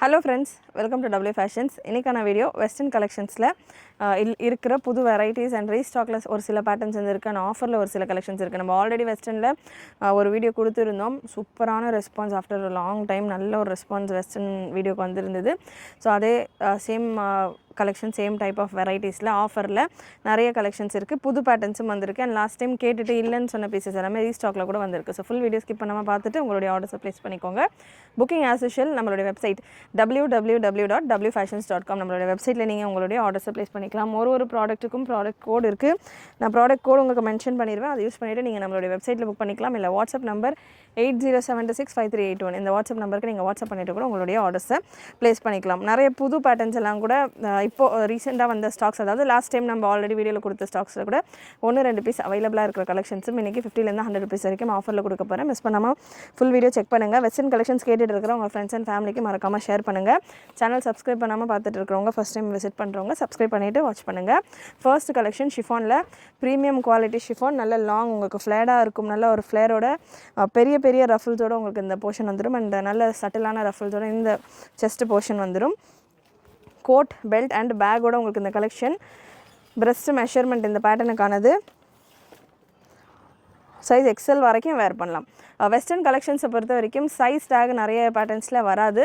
Hello friends, welcome to W Fashions. இன்னைக்கான video western கலெக்ஷன்ஸ்ல இருக்கிற புது வெரைட்டிஸ் அண்ட் ரீஸ்டாக்ல ஒரு சில பேட்டர்ன்ஸ் இருக்கு and ஆஃபர்ல ஒரு சில கலெக்ஷன்ஸ் இருக்கு. நம்ம ஆல்ரெடி வெஸ்டர்ன்ல ஒரு வீடியோ கொடுத்திருந்தோம். சூப்பரான response after a long time நல்ல ஒரு ரெஸ்பான்ஸ் வெஸ்டர்ன் வீடியோக்கு வந்திருந்தது. ஸோ அதே same collection same type of வெரைட்டிஸில் ஆஃபரில் நிறைய கலெக்ஷன்ஸ் இருக்குது. புது பேட்டர்ன்ஸும் வந்திருக்கு அண்ட் லாஸ்ட் டைம் கேட்டுட்டு இல்லைன்னு சொன்ன பீசஸ் எல்லாமே ரீஸ்டாக்ல கூட வந்திருக்கு. ஸோ ஃபுல் வீடியோ ஸ்கிப் பண்ணாமல் பார்த்துட்டு உங்களுடைய ஆர்டர்ஸை ப்ளேஸ் பண்ணிக்கோங்க. புக்கிங் ஆஸ் யூஷுவல் நம்மளுடைய வெப்சைட் www.wfashions.com நம்மளுடைய வெப்சைட்டில் நீங்கள் உங்களுடைய ஆர்டர்ஸை ப்ளேஸ் பண்ணிக்கலாம். ஒரு ப்ராடக்ட்டுக்கும் ப்ராடக்ட் கோட் இருக்குது. நான் ப்ராடக்ட் கோட் உங்களுக்கு மென்ஷன் பண்ணிடுவேன். அதை யூஸ் பண்ணிவிட்டு நீங்கள் நம்மளுடைய வெப்சைட்டில் புக் பண்ணிக்கலாம். இல்லை வாட்ஸ்அப் நம்பர் 80765381 இந்த வாட்ஸ்அப் நம்பருக்கு நீங்கள் வாட்ஸ்அப் பண்ணிவிட்டு கூட உங்களுடைய ஆர்டர்ஸை ப்ளேஸ் பண்ணிக்கலாம். நிறைய புது பேட்டர்ன்ஸ் எல்லாம் கூட இப்போது ரீசெண்டாக வந்த ஸ்டாக்ஸ், அதாவது லாஸ்ட் டைம் நம்ம ஆல்ரெடி வீடியோவில் கொடுத்த ஸ்டாக்ஸில் கூட 1-2 பீஸ் அவைலபிளாக இருக்கிற கலெக்ஷன்ஸும் இன்றைக்கி 50லேருந்து 100 rupees வரைக்கும் ஆஃபரில் கொடுக்க போகிறேன். மிஸ் பண்ணாமல் ஃபுல் வீடியோ செக் பண்ணுங்கள். வெஸ்டர்ன் கலெக்ஷன்ஸ் கேட்டுட்டு இருக்கிற உங்கள் ஃப்ரெண்ட்ஸ் அண்ட் ஃபேமிலிக்கு மறக்காமல் ஷேர் பண்ணுங்கள். சேனல் சப்ஸ்கிரைப் பண்ணாமல் பார்த்துட்டு இருக்கிறவங்க ஃபஸ்ட் டைம் விசிட் பண்ணுறவங்க சப்ஸ்கிரைப் பண்ணிவிட்டு வாட்ச் பண்ணுங்கள். ஃபர்ஸ்ட் கலெக்ஷன் ஷிஃபானில் ப்ரீமியம் குவாலிட்டி ஷிஃபான், நல்ல லாங் உங்களுக்கு ஃப்ளேடாக இருக்கும். நல்ல ஒரு ஃப்ளேரோட பெரிய பெரிய ரஃபிள்ஸோடு உங்களுக்கு இந்த போர்ஷன் வந்துடும் அண்ட் நல்ல சட்டிலான ரஃபிள்ஸோட இந்த செஸ்ட் போர்ஷன் வந்துடும். கோட் பெல்ட் அண்ட் பேக்கோட உங்களுக்கு இந்த கலெக்ஷன். பிரெஸ்ட் மெஷர்மெண்ட் இந்த பேட்டர்னுக்கானது. சைஸ் எக்ஸல் வரைக்கும் வேர் பண்ணலாம். வெஸ்டர்ன் கலெக்ஷன்ஸை பொறுத்த வரைக்கும் சைஸ் டேக் நிறைய பேட்டர்ன்ஸில் வராது.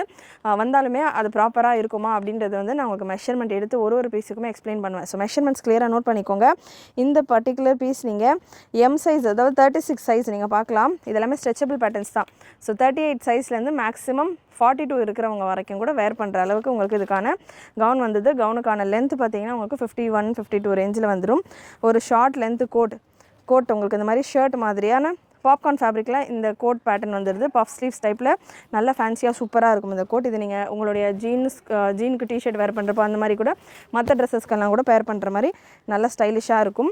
வந்தாலுமே அது ப்ராப்பராக இருக்குமா அப்படின்றது வந்து நான் உங்களுக்கு மெஷர்மெண்ட் எடுத்து ஒரு பீஸுக்குமே எக்ஸ்பிளைன் பண்ணுவேன். ஸோ மெஷர்மெண்ட்ஸ் கிளியராக நோட் பண்ணிக்கோங்க. இந்த பர்டிகுலர் பீஸ் நீங்கள் எம் சைஸ், அதாவது 36 சைஸ் நீங்கள் பார்க்கலாம். இதெல்லாமே ஸ்ட்ரெச்சபிள் பேட்டர்ன்ஸ் தான். ஸோ 38 சைஸ்லேருந்து மேக்ஸிமம் 42 இருக்கிறவங்க வரைக்கும் கூட வேர் பண்ணுற அளவுக்கு உங்களுக்கு இதுக்கான கவுன் வந்தது. கவுனுக்கான லென்த் பார்த்தீங்கன்னா உங்களுக்கு 51-52 ரேஞ்சில் வந்துடும். ஒரு ஷார்ட் லென்த்து கோட் உங்களுக்கு இந்த மாதிரி ஷர்ட் மாதிரியான பாப்கார்ன் ஃபேப்ரிக்கில் இந்த கோட் பேட்டர்ன் வந்துடுது. பஃப் ஸ்லீவ்ஸ் டைப்பில் நல்ல ஃபேன்சியாக சூப்பராக இருக்கும் இந்த கோட். இது நீங்கள் உங்களுடைய ஜீனுக்கு டிஷர்ட் வேர் பண்ணுறப்போ அந்த மாதிரி கூட மற்ற ட்ரெஸ்ஸஸ்க்கெல்லாம் கூட பேர் பண்ணுற மாதிரி நல்ல ஸ்டைலிஷாக இருக்கும்.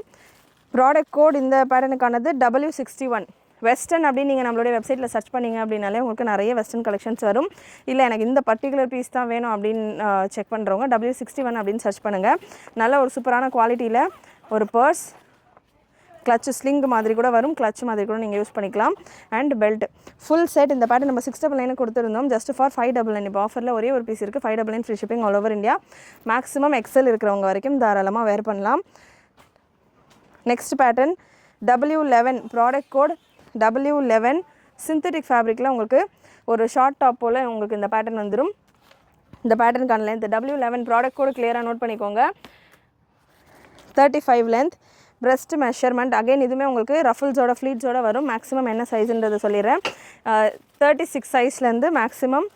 ப்ராடக்ட் கோட் இந்த பேட்டர்னுக்கானது W61 வெஸ்டர்ன் அப்படின்னு நீங்கள் நம்மளுடைய வெப்சைட்டில் சர்ச் பண்ணிங்க அப்படின்னாலே உங்களுக்கு நிறைய வெஸ்டர்ன் கலெக்ஷன்ஸ் வரும். இல்லை எனக்கு இந்த பர்டிகுலர் பீஸ் தான் வேணும் அப்படின்னு செக் பண்ணுறவங்க W61 அப்படின்னு சர்ச் பண்ணுங்கள். நல்ல ஒரு சூப்பரான குவாலிட்டியில் ஒரு பர்ஸ், கிளச் ஸ்லிங் மாதிரி கூட வரும், கிளச் மாதிரி கூட நீங்கள் யூஸ் பண்ணிக்கலாம். அண்ட் பெல்ட் ஃபுல் செட் இந்த பேட்டர்ன் நம்ம 699 கொடுத்துருந்தோம். Just for 599. இப்போ ஆஃபரில் ஒரே ஒரு பீஸ் இருக்குது. 599 free shipping all over India. Maximum XL இருக்கிறவங்க வரைக்கும் தாராளமாக வேர் பண்ணலாம். Next pattern W11 product code W11 synthetic ஃபேப்ரிக்கில் உங்களுக்கு ஒரு ஷார்ட் டாப் போல் உங்களுக்கு இந்த பேட்டர்ன் வந்துடும். இந்த பேட்டர்னுக்கான லென்த் W11 ப்ராடக்ட் கோடு கிளியராக நோட் பண்ணிக்கோங்க. 35 லென்த். பிரெஸ்ட் மெஷர்மெண்ட் அகைன் இதுவுமே உங்களுக்கு ரஃபிள்ஸோட ஃப்ளீட்ஸோட வரும். மேக்ஸிமம் என்ன சைஸுன்றது சொல்லிடுறேன். 36 சைஸ்லேருந்து மேக்ஸிமம்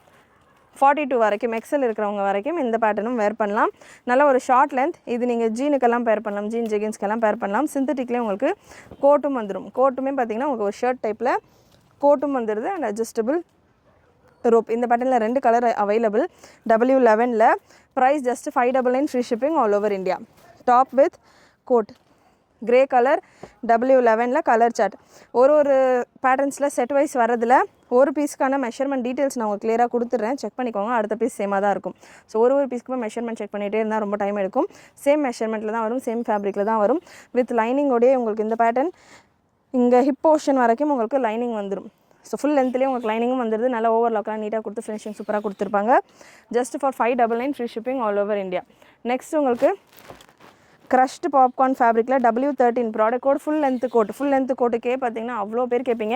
42 வரைக்கும் எக்ஸல் இருக்கிறவங்க வரைக்கும் இந்த பேட்டர்னும் வேர் பண்ணலாம். நல்ல ஒரு ஷார்ட் லென்த். இது நீங்கள் ஜீனுக்கெல்லாம் பேர் பண்ணலாம், ஜீன் ஜெகின்ஸ்க்கெல்லாம் பேர் பண்ணலாம். சிந்தட்டிக்லேயே உங்களுக்கு கோட்டும் வந்துடும். கோட்டுமே பார்த்திங்கன்னா உங்களுக்கு ஒரு ஷர்ட் டைப்பில் கோட்டும் வந்துடுது அண்ட் அட்ஜஸ்டபிள் ரோப். இந்த பேட்டர்னில் 2 கலர் அவைலபிள். W11ல் price just 599 free shipping all over India. Top with coat grey colour W11ல் கலர் சார்ட். ஒரு பேட்டர்ன்ஸில் செட் வைஸ் வரதில் ஒரு பீஸ்க்கான மெஷர்மெண்ட் டீட்டெயில்ஸ் நான் உங்களுக்கு கிளியராக கொடுத்துட்றேன். செக் பண்ணிக்கோங்க. அடுத்த பீஸ் சேமாக தான் இருக்கும். ஸோ ஒரு பீஸ்க்குமே மெஷர்மெண்ட் செக் பண்ணிகிட்டே இருந்தால் ரொம்ப டைம் எடுக்கும். சேம் மெஷர்மெண்ட்டில் தான் வரும், சேம் ஃபேப்ரிக்கில் தான் வரும். வித் லைனிங்கோடய உங்களுக்கு இந்த பேட்டர்ன் இங்கே ஹிப் போர்ஷன் வரைக்கும் உங்களுக்கு லைனிங் வந்துடும். ஸோ ஃபுல் லென்த்லேயே உங்களுக்கு லைனிங்கும் வந்துடுது. நல்லா ஓவர்லாக்லாம் நீட்டாக கொடுத்து ஃபினிஷிங் சூப்பராக கொடுத்துருப்பாங்க. Just for 599 free shipping all over India. Next உங்களுக்கு க்ரஷ்டு பாப்கார்ன் ஃபேப்ரிக்கில் W13 product code full length கோட்டுக்கே பார்த்தீங்கன்னா அவ்வளோ பேர் கேட்பீங்க.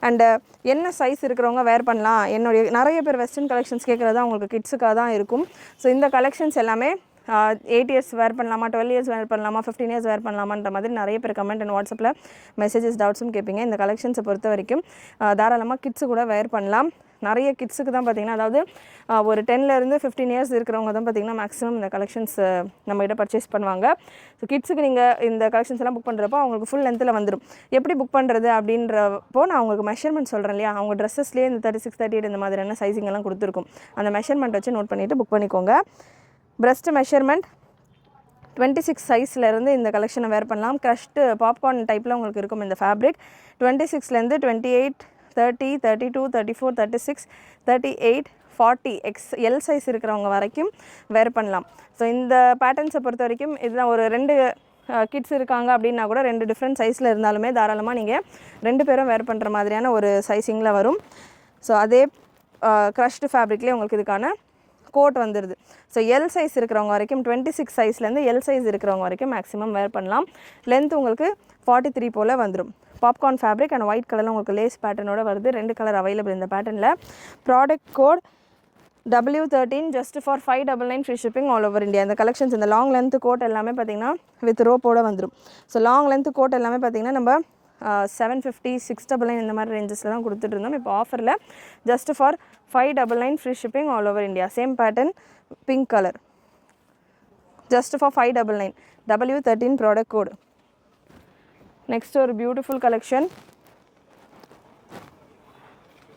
அண்டு என்ன சைஸ் இருக்கிறவங்க வேர் பண்ணலாம். என்னுடைய நிறைய பேர் வெஸ்டர்ன் கலெக்ஷன்ஸ் கேட்குறதா உங்களுக்கு கிட்ஸுக்காக தான் இருக்கும். ஸோ இந்த கலெக்ஷன்ஸ் எல்லாமே 8 இயர்ஸ் வேர் பண்ணலாமா, 12 இயர்ஸ் வேர் பண்ணலாமா, 15 இயர்ஸ் வேர் பண்ணலாமான்ற மாதிரி நிறைய பேர் கமெண்ட் அண்ட் வாட்ஸ்அப்பில் மெசேஜஸ் டவுட்ஸும் கேட்பீங்க. இந்த கலெக்ஷன்ஸை பொறுத்த வரைக்கும் தாராளமாக கிட்ஸு கூட வேர் பண்ணலாம். நிறைய கிட்ஸுக்கு தான் பார்த்திங்கன்னா, அதாவது ஒரு 10லேருந்து 15 இயர்ஸ் இருக்கிறவங்க தான் பார்த்திங்கன்னா மேக்ஸிமம் இந்த கலெக்ஷன்ஸ் நம்மகிட்ட பர்ச்சேஸ் பண்ணுவாங்க. ஸோ கிட்ஸுக்கு நீங்கள் இந்த கலெக்ஷன்ஸ் எல்லாம் புக் பண்ணுறப்போ அவங்களுக்கு ஃபுல் லென்த்தில் வந்துடும். எப்படி புக் பண்ணுறது அப்படின்றப்போ நான் உங்களுக்கு மெஷர்மெண்ட் சொல்கிறேன் இல்லையா, அவங்க ட்ரெஸ்ஸஸ்லேயே இந்த 36, 38 இந்த மாதிரியான சைஸிங் எல்லாம் கொடுத்துருக்கும். அந்த மெஷர்மெண்ட் வச்சு நோட் பண்ணிவிட்டு புக் பண்ணிக்கோங்க. பிரெஸ்ட் மெஷர்மெண்ட் 26 சைஸ்லேருந்து இந்த கலெக்ஷனை வேர் பண்ணலாம். க்ரஷ்டு பாப்கார்ன் டைப்பில் உங்களுக்கு இருக்கும் இந்த ஃபேப்ரிக். 26லேருந்து 28, 30, 32, 34, 36, 38, 40 எல் சைஸ் இருக்கிறவங்க வரைக்கும் வேர் பண்ணலாம். ஸோ இந்த பேட்டர்ன்ஸை பொறுத்த வரைக்கும் இதுதான். ஒரு 2 கிட்ஸ் இருக்காங்க அப்படின்னா கூட 2 டிஃப்ரெண்ட் சைஸில் இருந்தாலுமே தாராளமாக நீங்கள் 2 பேரும் வேர் பண்ணுற மாதிரியான ஒரு சைஸிங்கில் வரும். ஸோ அதே க்ரஷ்டு ஃபேப்ரிக்லேயே உங்களுக்கு இதுக்கான கோட் வந்துடுது. ஸோ எல் சைஸ் இருக்கிறவங்க வரைக்கும் 26 சைஸ்லேருந்து எல் சைஸ் இருக்கிறவங்க வரைக்கும் மேக்ஸிமம் வேர் பண்ணலாம். லென்த் உங்களுக்கு 43 போல் வந்துடும். பாப்கார்ன் ஃபேப்ரிக் அண்ட் ஒயிட் கலரில் உங்களுக்கு லேஸ் பேட்டர்னோட வருது. 2 கலர் அவைலபிள் இந்த பேட்டர்னில். Product code W13 just for 599 free shipping all over India. இந்த கலெக்ஷன்ஸ் இந்த லாங் லென்த் கோட் எல்லாமே பார்த்தீங்கன்னா வித் ரோப்போட வந்துடும். ஸோ லாங் லென்த் கோட் எல்லாமே பார்த்தீங்கன்னா நம்ம 750 699 இந்த மாதிரி ரேஞ்சஸில் தான் கொடுத்துட்டு இருந்தோம். இப்போ ஆஃபரில் just for 599 free shipping all over India. Same pattern pink colour just for 599 W13 product code. Next ஒரு beautiful collection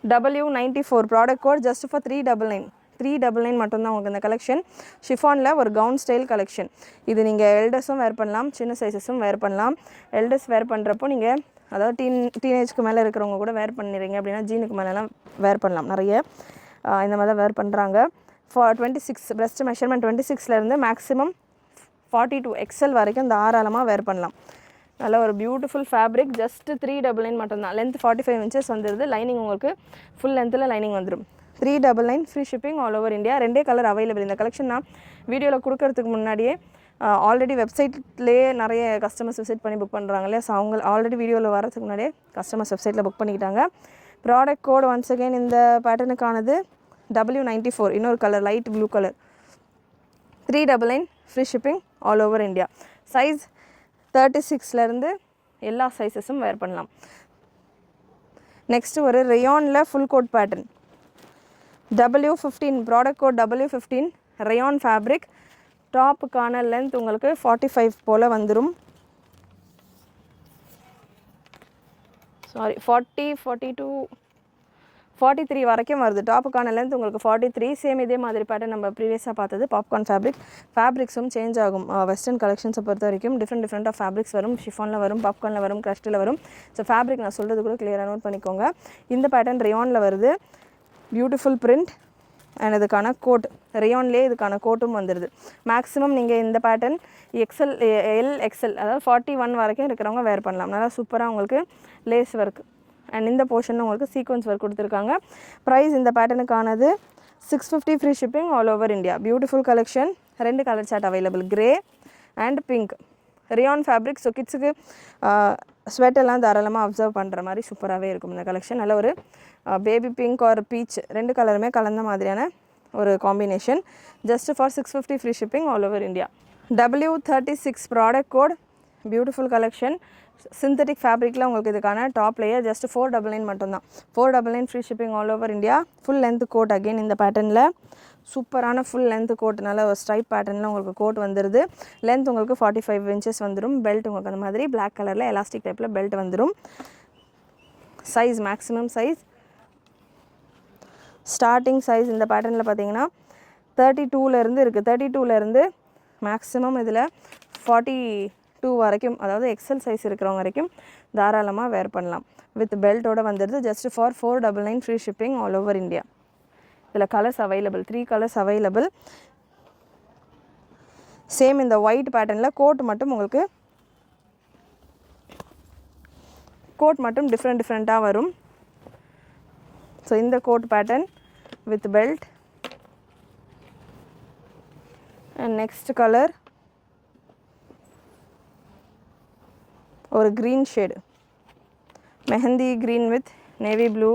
W94 product code just for 399 மட்டும்தான் உங்களுக்கு இந்த கலெக்ஷன். ஷிஃபானில் ஒரு கவுன் ஸ்டைல் கலெக்ஷன். இது நீங்கள் எல்டர்ஸும் வேர் பண்ணலாம், சின்ன சைஸஸும் வேர் பண்ணலாம். எல்டர்ஸ் வேர் பண்ணுறப்போ நீங்கள் அதாவது டீனேஜ்க்கு மேலே இருக்கிறவங்க கூட வேர் பண்ணிடுறீங்க அப்படின்னா ஜீனுக்கு மேலெலாம் வேர் பண்ணலாம். நிறைய இந்த மாதிரி தான் வேர் பண்ணுறாங்க. 26 breast மெஷர்மெண்ட் 26லேருந்து மேக்ஸிமம் 42 XL வரைக்கும் தாராளமாக வேர் பண்ணலாம். நல்ல ஒரு பியூட்டிஃபுல் ஃபேப்ரிக். ஜஸ்ட் 399 மட்டும்தான். லென்த் 45 inches வந்துடுது. லைனிங் உங்களுக்கு ஃபுல் லென்த்தில் லைனிங் வந்துடும். 399 free shipping all over India. 2 colour available. இந்த கலெக்ஷன் நான் வீடியோவில் கொடுக்கறதுக்கு முன்னாடியே ஆல்ரெடி வெப்சைட்லேயே நிறைய கஸ்டமர்ஸ் விசிட் பண்ணி புக் பண்ணுறாங்க இல்லையா. ஸோ அவங்க ஆல்ரெடி வீடியோவில் வரதுக்கு முன்னாடியே கஸ்டமர்ஸ் வெப்சைட்டில் புக் பண்ணிக்கிட்டாங்க. ப்ராடக்ட் கோட் ஒன்ஸ் அகெயின் இந்த பேட்டர்னுக்கானது W94 இன்னொரு colour light blue colour. 399 free shipping all over India. Size 36லேருந்து எல்லா சைஸஸும் வேர் பண்ணலாம். நெக்ஸ்ட்டு ஒரு ரேயானில் full coat pattern W15 product code W15 rayon fabric. டாப்புக்கான லென்த் உங்களுக்கு 45 போல் வந்துடும். 40 42 43 வரைக்கும் வருது. டாப்புக்கான லென்த் உங்களுக்கு 43. சேம் இதே மாதிரி பேட்டர்ன் நம்ம ப்ரீவியஸாக பார்த்தது பாப்கார்ன் ஃபேப்ரிக். ஃபேப்ரிக்ஸும் சேஞ்ச் ஆகும். வெஸ்டர்ன் கலெக்ஷன்ஸை பொறுத்த வரைக்கும் டிஃப்ரெண்ட் ஆஃப் ஃபேப்ரிக்ஸ் வரும். ஷிஃபானில் வரும், பாப்கார்னில் வரும், க்ரஷ்டில் வரும். ஸோ ஃபேப்ரிக் நான் சொல்கிறது கூட கிளியராக நோட் பண்ணிக்கோங்க. இந்த பேட்டர்ன் ரேயானில் வருது. பியூட்டிஃபுல் பிரிண்ட் அண்ட் இதுக்கான கோட் ரேயான்லேயே இதுக்கான கோட்டும் வந்துடுது. மேக்ஸிமம் நீங்கள் இந்த பேட்டர்ன் XL அதாவது 41 வரைக்கும் இருக்கிறவங்க வேர் பண்ணலாம். நல்லா சூப்பராக உங்களுக்கு லேஸ் ஒர்க் அண்ட் இந்த போர்ஷனில் உங்களுக்கு சீக்வன்ஸ் ஒர்க் கொடுத்துருக்காங்க. ப்ரைஸ் இந்த பேட்டர்னுக்கானது 650 free shipping all over India. Beautiful collection. 2 colour chart available, grey and pink. Rayon fabric. So கிட்ஸுக்கு ஸ்வெட் எல்லாம் தாராளமாக அப்சர்வ் பண்ணுற மாதிரி சூப்பராகவே இருக்கும் இந்த கலெக்ஷன். நல்ல ஒரு பேபி பிங்க் ஆர் பீச் 2 கலருமே கலந்த மாதிரியான ஒரு combination. Just for 650 free shipping all over India. W36 product code. Beautiful collection. Synthetic ஃபேப்ரிக்கில் உங்களுக்கு இதுக்கான டாப் லேயர் ஜஸ்ட் 499 மட்டும்தான். 499 free shipping all over India. Full length coat again இந்த பேட்டர்னில் சூப்பரான ஃபுல் லென்த் கோட். நல்ல ஒரு ஸ்ட்ரைப் பேட்டர்னில் உங்களுக்கு கோட் வந்துடுது. லென்த் உங்களுக்கு 45 inches வந்துடும். பெல்ட் உங்களுக்கு அந்த மாதிரி பிளாக் கலரில் எலாஸ்டிக் டைப்பில் பெல்ட் வந்துடும். Size maximum size starting size இந்த பேட்டர்னில் பார்த்தீங்கன்னா 32லேருந்து இருக்குது. 32லேருந்து மேக்ஸிமம் இதில் 42 வரைக்கும் அதாவது XL சைஸ் இருக்கிறவங்க வரைக்கும் தாராளமாக வேர் பண்ணலாம். வித் பெல்ட்டோடு வந்துடுது. Just for 499 free shipping all over India. இதில் colours available, 3 colours available. Same இந்த ஒயிட் பேட்டர்னில் கோட் மட்டும் உங்களுக்கு டிஃப்ரெண்ட்டாக வரும். ஸோ இந்த coat pattern with belt and next colour ஒரு green shade, mehndi green with navy blue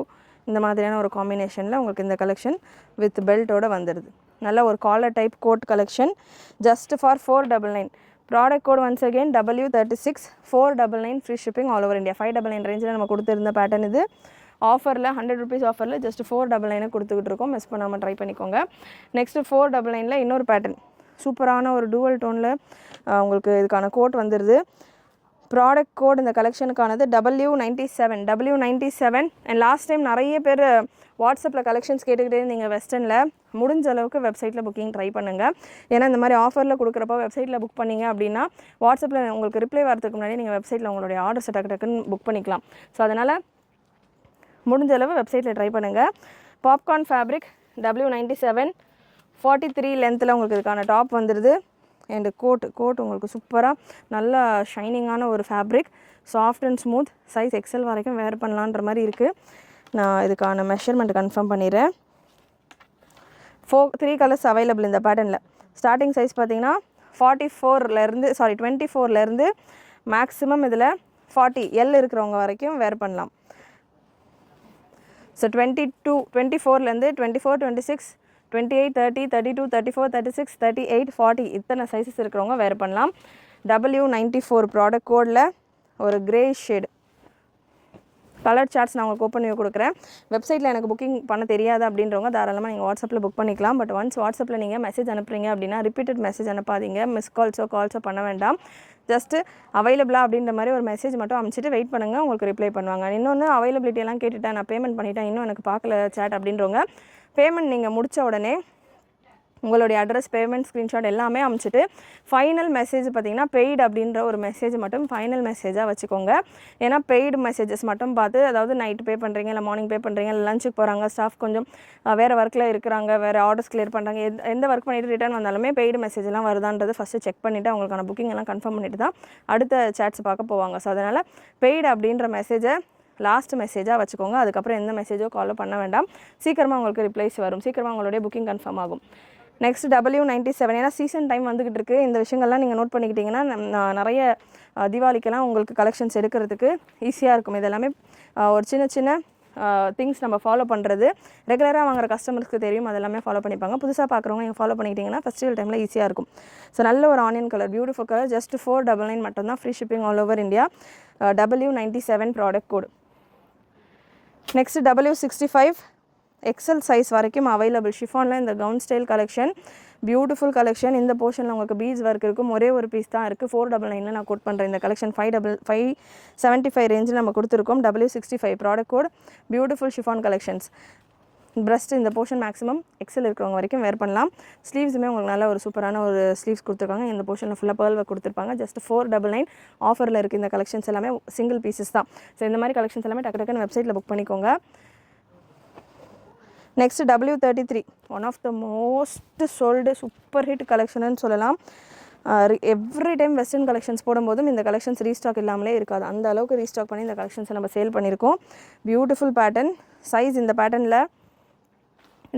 இந்த மாதிரியான ஒரு காம்பினேஷனில் உங்களுக்கு இந்த கலெக்ஷன் வித் பெல்ட்டோடு வந்துடுது. நல்ல ஒரு collar type coat collection. Just for 499. Product code once again W36 499 free shipping all over India. 599 ரேஞ்சில் நம்ம கொடுத்துருந்த பேட்டர்ன் இது. ஆஃபரில் 100 rupees ஆஃபரில் ஜஸ்ட் 499 கொடுத்துக்கிட்டு இருக்கோம். மிஸ் பண்ணாமல் ட்ரை பண்ணிக்கோங்க. நெக்ஸ்ட்டு 499 இன்னொரு பேட்டர்ன் சூப்பரான ஒரு டூவல் டோனில் உங்களுக்கு இதுக்கான கோட் வந்துடுது. ப்ராடக்ட் கோட் இந்த கலெக்ஷனுக்கானது W97 அண்ட் லாஸ்ட் டைம் நிறைய பேர் வாட்ஸ்அப்பில் கலெக்ஷன்ஸ் கேட்டுக்கிட்டே இருந்தீங்க வெஸ்டர்னில். முடிஞ்ச அளவுக்கு வெப்சைட்டில் புக்கிங் ட்ரை பண்ணுங்கள். ஏன்னா இந்த மாதிரி ஆஃபரில் கொடுக்குறப்போ வெப்சைட்டில் புக் பண்ணிங்க அப்படின்னா வாட்ஸ்அப்பில் உங்களுக்கு ரிப்ளை வரதுக்கு முன்னாடி நீங்கள் வெப்சைட்டில் உங்களுடைய ஆர்டர்ஸை டக்குன்னு புக் பண்ணிக்கலாம். ஸோ அதனால் முடிஞ்ச அளவு வெப்சைட்டில் ட்ரை பண்ணுங்கள். பாப்கார்ன் ஃபேப்ரிக் W97 43 லென்த்தில் உங்களுக்கு இதுக்கான டாப் வந்துடுது. அண்டு கோட் உங்களுக்கு சூப்பராக நல்லா ஷைனிங்கான ஒரு fabric, soft and smooth. Size XL வரைக்கும் வேர் பண்ணலான்ற மாதிரி இருக்குது. நான் இதுக்கான மெஷர்மெண்ட் கன்ஃபார்ம் பண்ணிடுறேன். 3 கலர்ஸ் அவைலபிள் இந்த பேட்டர்னில். ஸ்டார்டிங் சைஸ் பார்த்தீங்கன்னா 44லேருந்து 24லேருந்து மேக்ஸிமம் இதில் 40 L இருக்கிறவங்க வரைக்கும் வேர் பண்ணலாம். ஸோ 24லேருந்து 24, 26, 28, 30, 32, 34, 36, 38, 40 இத்தனை சைஸஸ் இருக்கிறவங்க வேர் பண்ணலாம். W94 ப்ராடக்ட் கோடில் ஒரு கிரே ஷேடு கலர் சார்ட்ஸ் நான் உங்களுக்கு ஓப்பன் பண்ணி கொடுக்குறேன். வெப்சைட்டில் எனக்கு புக்கிங் பண்ண தெரியாது அப்படின்றவங்க தாராளமாக நீங்கள் வாட்ஸ்அப்பில் புக் பண்ணிக்கலாம். பட் ஒன்ஸ் வாட்ஸ்அப்பில் நீங்கள் மெசேஜ் அனுப்புறீங்க அப்படின்னா ரிப்பீட்டட் மெசேஜ் அனுப்பாதீங்க. மிஸ் கால்ஸோ பண்ண வேண்டாம். ஜஸ்ட்டு அவைலபிளா அப்படின்ற மாதிரி ஒரு மெசேஜ் மட்டும் அனுப்பிச்சிட்டு வெயிட் பண்ணுங்கள், உங்களுக்கு ரிப்ளை பண்ணுவாங்க. இன்னொன்று அவைலபிலிட்டி எல்லாம் கேட்டுவிட்டேன், நான் பேமெண்ட் பண்ணிட்டேன், இன்னும் எனக்கு பார்க்கல சேட் அப்படின்றவங்க பேமெண்ட் நீங்கள் முடித்த உடனே உங்களுடைய அட்ரஸ், பேமெண்ட், ஸ்க்ரீன்ஷாட் எல்லாமே அனுப்பிச்சிட்டு ஃபைனல் மெசேஜ் பார்த்திங்கன்னா பெய்டு அப்படின்ற ஒரு மெசேஜ் மட்டும் ஃபைனல் மெசேஜாக வச்சுக்கோங்க. ஏன்னா பெய்டு மெசேஜஸ் மட்டும் பார்த்து, அதாவது நைட் பே பண்ணுறீங்க, இல்லை மார்னிங் பே பண்ணுறீங்க, இல்லை லஞ்சுக்கு போகிறாங்க, ஸ்டாஃப் கொஞ்சம் வேறு ஒர்க்கில் இருக்கிறாங்க, வேறு ஆர்டர்ஸ் கிளியர் பண்ணுறாங்க, எந்த ஒர்க் பண்ணிவிட்டு ரிட்டர்ன் வந்தாலுமே பெய்டு மெசேஜ் எல்லாம் வருதான்றது ஃபஸ்ட்டு செக் பண்ணிவிட்டு அவங்களுக்கான புக்கிங் எல்லாம் கன்ஃபார்ம் பண்ணிவிட்டு தான் அடுத்த சேட்ஸ் பார்க்க போவாங்க. ஸோ அதனால் பெய்டு அப்படின்ற மெசேஜை லாஸ்ட் மெசேஜாக வச்சுக்கோங்க. அதுக்கப்புறம் எந்த மெசேஜோ காலோ பண்ண வேண்டாம். சீக்கிரமாக உங்களுக்கு ரிப்ளைஸ் வரும், சீக்கிரமாக உங்களுடைய புக்கிங் கன்ஃபார்ம் ஆகும். நெக்ஸ்ட் W97, ஏன்னா சீசன் டைம் வந்துக்கிட்டு இருக்குது. இந்த விஷயங்கள்லாம் நீங்கள் நோட் பண்ணிக்கிட்டிங்கன்னா நிறைய தீபாவளிக்கெல்லாம் உங்களுக்கு கலெக்ஷன்ஸ் எடுக்கிறதுக்கு ஈஸியாக இருக்கும். இதெல்லாமே ஒரு சின்ன சின்ன திங்ஸ் நம்ம ஃபாலோ பண்ணுறது ரெகுலராக வாங்குற கஸ்டமர்ஸ்க்கு தெரியும், அதெல்லாமே ஃபாலோ பண்ணிப்பாங்க. புதுசாக பார்க்குறவங்க நீங்கள் ஃபாலோ பண்ணிக்கிட்டிங்கன்னா ஃபெஸ்டிவல் டைமில் ஈஸியாக இருக்கும். ஸோ நல்ல ஒரு onion colour, beautiful colour, just 499 மட்டும்தான், free shipping all over India. W97 product code. Next W65 XL size வரைக்கும் அவைலபிள். ஷிஃபானில் இந்த gown style collection, beautiful collection. இந்த போர்ஷனில் உங்களுக்கு பீட்ஸ் ஒர்க் இருக்கும். ஒரே ஒரு பீஸ் தான் இருக்குது. 499 நான் கோட் பண்ணுறேன். இந்த கலெக்ஷன் 575 ரேஞ்சில் நம்ம கொடுத்துருக்கோம். W65 product code. Beautiful chiffon collections. Breast இந்த போர்ஷன் மேக்ஸிமம் எக்ஸல் இருக்கிறவங்க வரைக்கும் வேர் பண்ணலாம். ஸ்லீவ்ஸுமே உங்களுக்கு நல்ல ஒரு சூப்பரான ஒரு ஸ்லீவ்ஸ் கொடுத்துருக்காங்க. இந்த போர்ஷனில் ஃபுல்லாக பேர்ல் ஒர்க் கொடுத்துருப்பாங்க. ஜஸ்ட் 499 ஆஃபரில் இருக்குது. இந்த கலெக்ஷன்ஸ் எல்லாமே சிங்கிள் பீசஸ் தான். ஸோ இந்த மாதிரி கலெக்ஷன்ஸ் எல்லாமே டக்குன்னு வெப்சைட்டில் புக் பண்ணிக்கோங்க. Next W33, one of the most sold super hit கலெக்ஷன்னு சொல்லலாம். எவ்ரி டைம் வெஸ்டர்ன் கலெக்ஷன்ஸ் போடும்போதும் இந்த கலெக்ஷன்ஸ் ரீஸ்டாக் இல்லாமலே இருக்காது. அந்த அளவுக்கு ரீஸ்டாக் பண்ணி இந்த கலெக்ஷன்ஸை நம்ம சேல் பண்ணியிருக்கோம். Beautiful pattern size. இந்த பேட்டர்னில்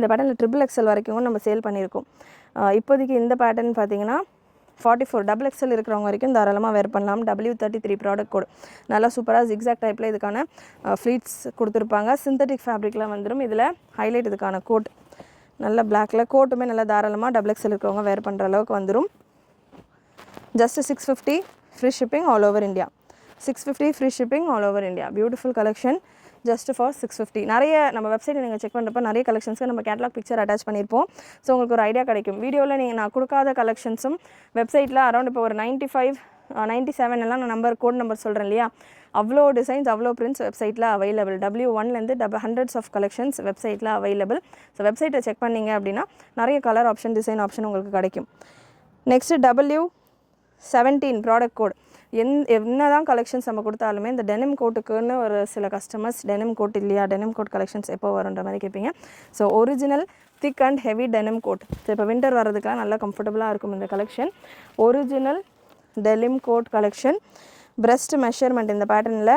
XXL வரைக்கும் நம்ம சேல் பண்ணியிருக்கோம். இப்போதைக்கு இந்த பேட்டர்ன் பார்த்தீங்கன்னா 44 XXL இருக்கிறவங்க வரைக்கும் தாராளமாக வேர் பண்ணலாம். W33 product code. நல்லா சூப்பராக ஜிக்ஸாக் டைப்பில் இதுக்கான ஃப்ளீட்ஸ் கொடுத்துருப்பாங்க. சிந்தட்டிக் ஃபேப்ரிக்கில் வந்துடும். இதில் ஹைலைட் இதுக்கான கோட் நல்ல பிளாக்கில், கோட்டுமே நல்லா தாராளமாக XXL இருக்கிறவங்க வேர் பண்ணுற அளவுக்கு வந்துடும். Just 650 free shipping all over India. 650 free shipping all over India. Beautiful collection, just for 650. நிறைய நம்ம வெப்சைட்டை நீங்கள் செக் பண்ணுறப்ப நிறைய கலெக்ஷன்ஸ்க்கு நம்ம கேட்லாக் பிக்சர் அட்டாச் பண்ணியிருப்போம். ஸோ உங்களுக்கு ஒரு ஐடியா கிடைக்கும். வீடியோவில் நான் கொடுக்காத கலெக்ஷன்ஸும் வெப்சைட்டில் அரௌண்ட் இப்போ ஒரு 95, 97 எல்லாம் நான் கோட் நம்பர் சொல்கிறேன் இல்லையா, அவ்வளோ டிசைன்ஸ், அவ்வளோ பிரிண்ட்ஸ் வெப்சைட்டில் அவைலபிள். W1லேருந்து ஹண்ட்ரட்ஸ் ஆஃப் கலெக்ஷன்ஸ் வெப்சைட்டில் அவைலபிள். ஸோ வெப்சைட்டை செக் பண்ணிங்க அப்படின்னா நிறைய கலர் ஆப்ஷன், டிசைன் ஆப்ஷன் உங்களுக்கு கிடைக்கும். Next W17 product code. என்ன தான் கலெக்ஷன்ஸ் நம்ம கொடுத்தாலுமே இந்த டெனிம் கோட்டுக்குன்னு ஒரு சில கஸ்டமர்ஸ் டெனிம் கோட் இல்லையா, டெனிம் கோட் கலெக்ஷன்ஸ் எப்போ வருன்ற மாதிரி கேட்பீங்க. So original thick and heavy denim code. So இப்போ வின்டர் வர்றதுக்கெலாம் நல்லா கம்ஃபர்டபுளாக இருக்கும் இந்த collection. Original denim code collection. Breast measurement இந்த பேட்டர்னில்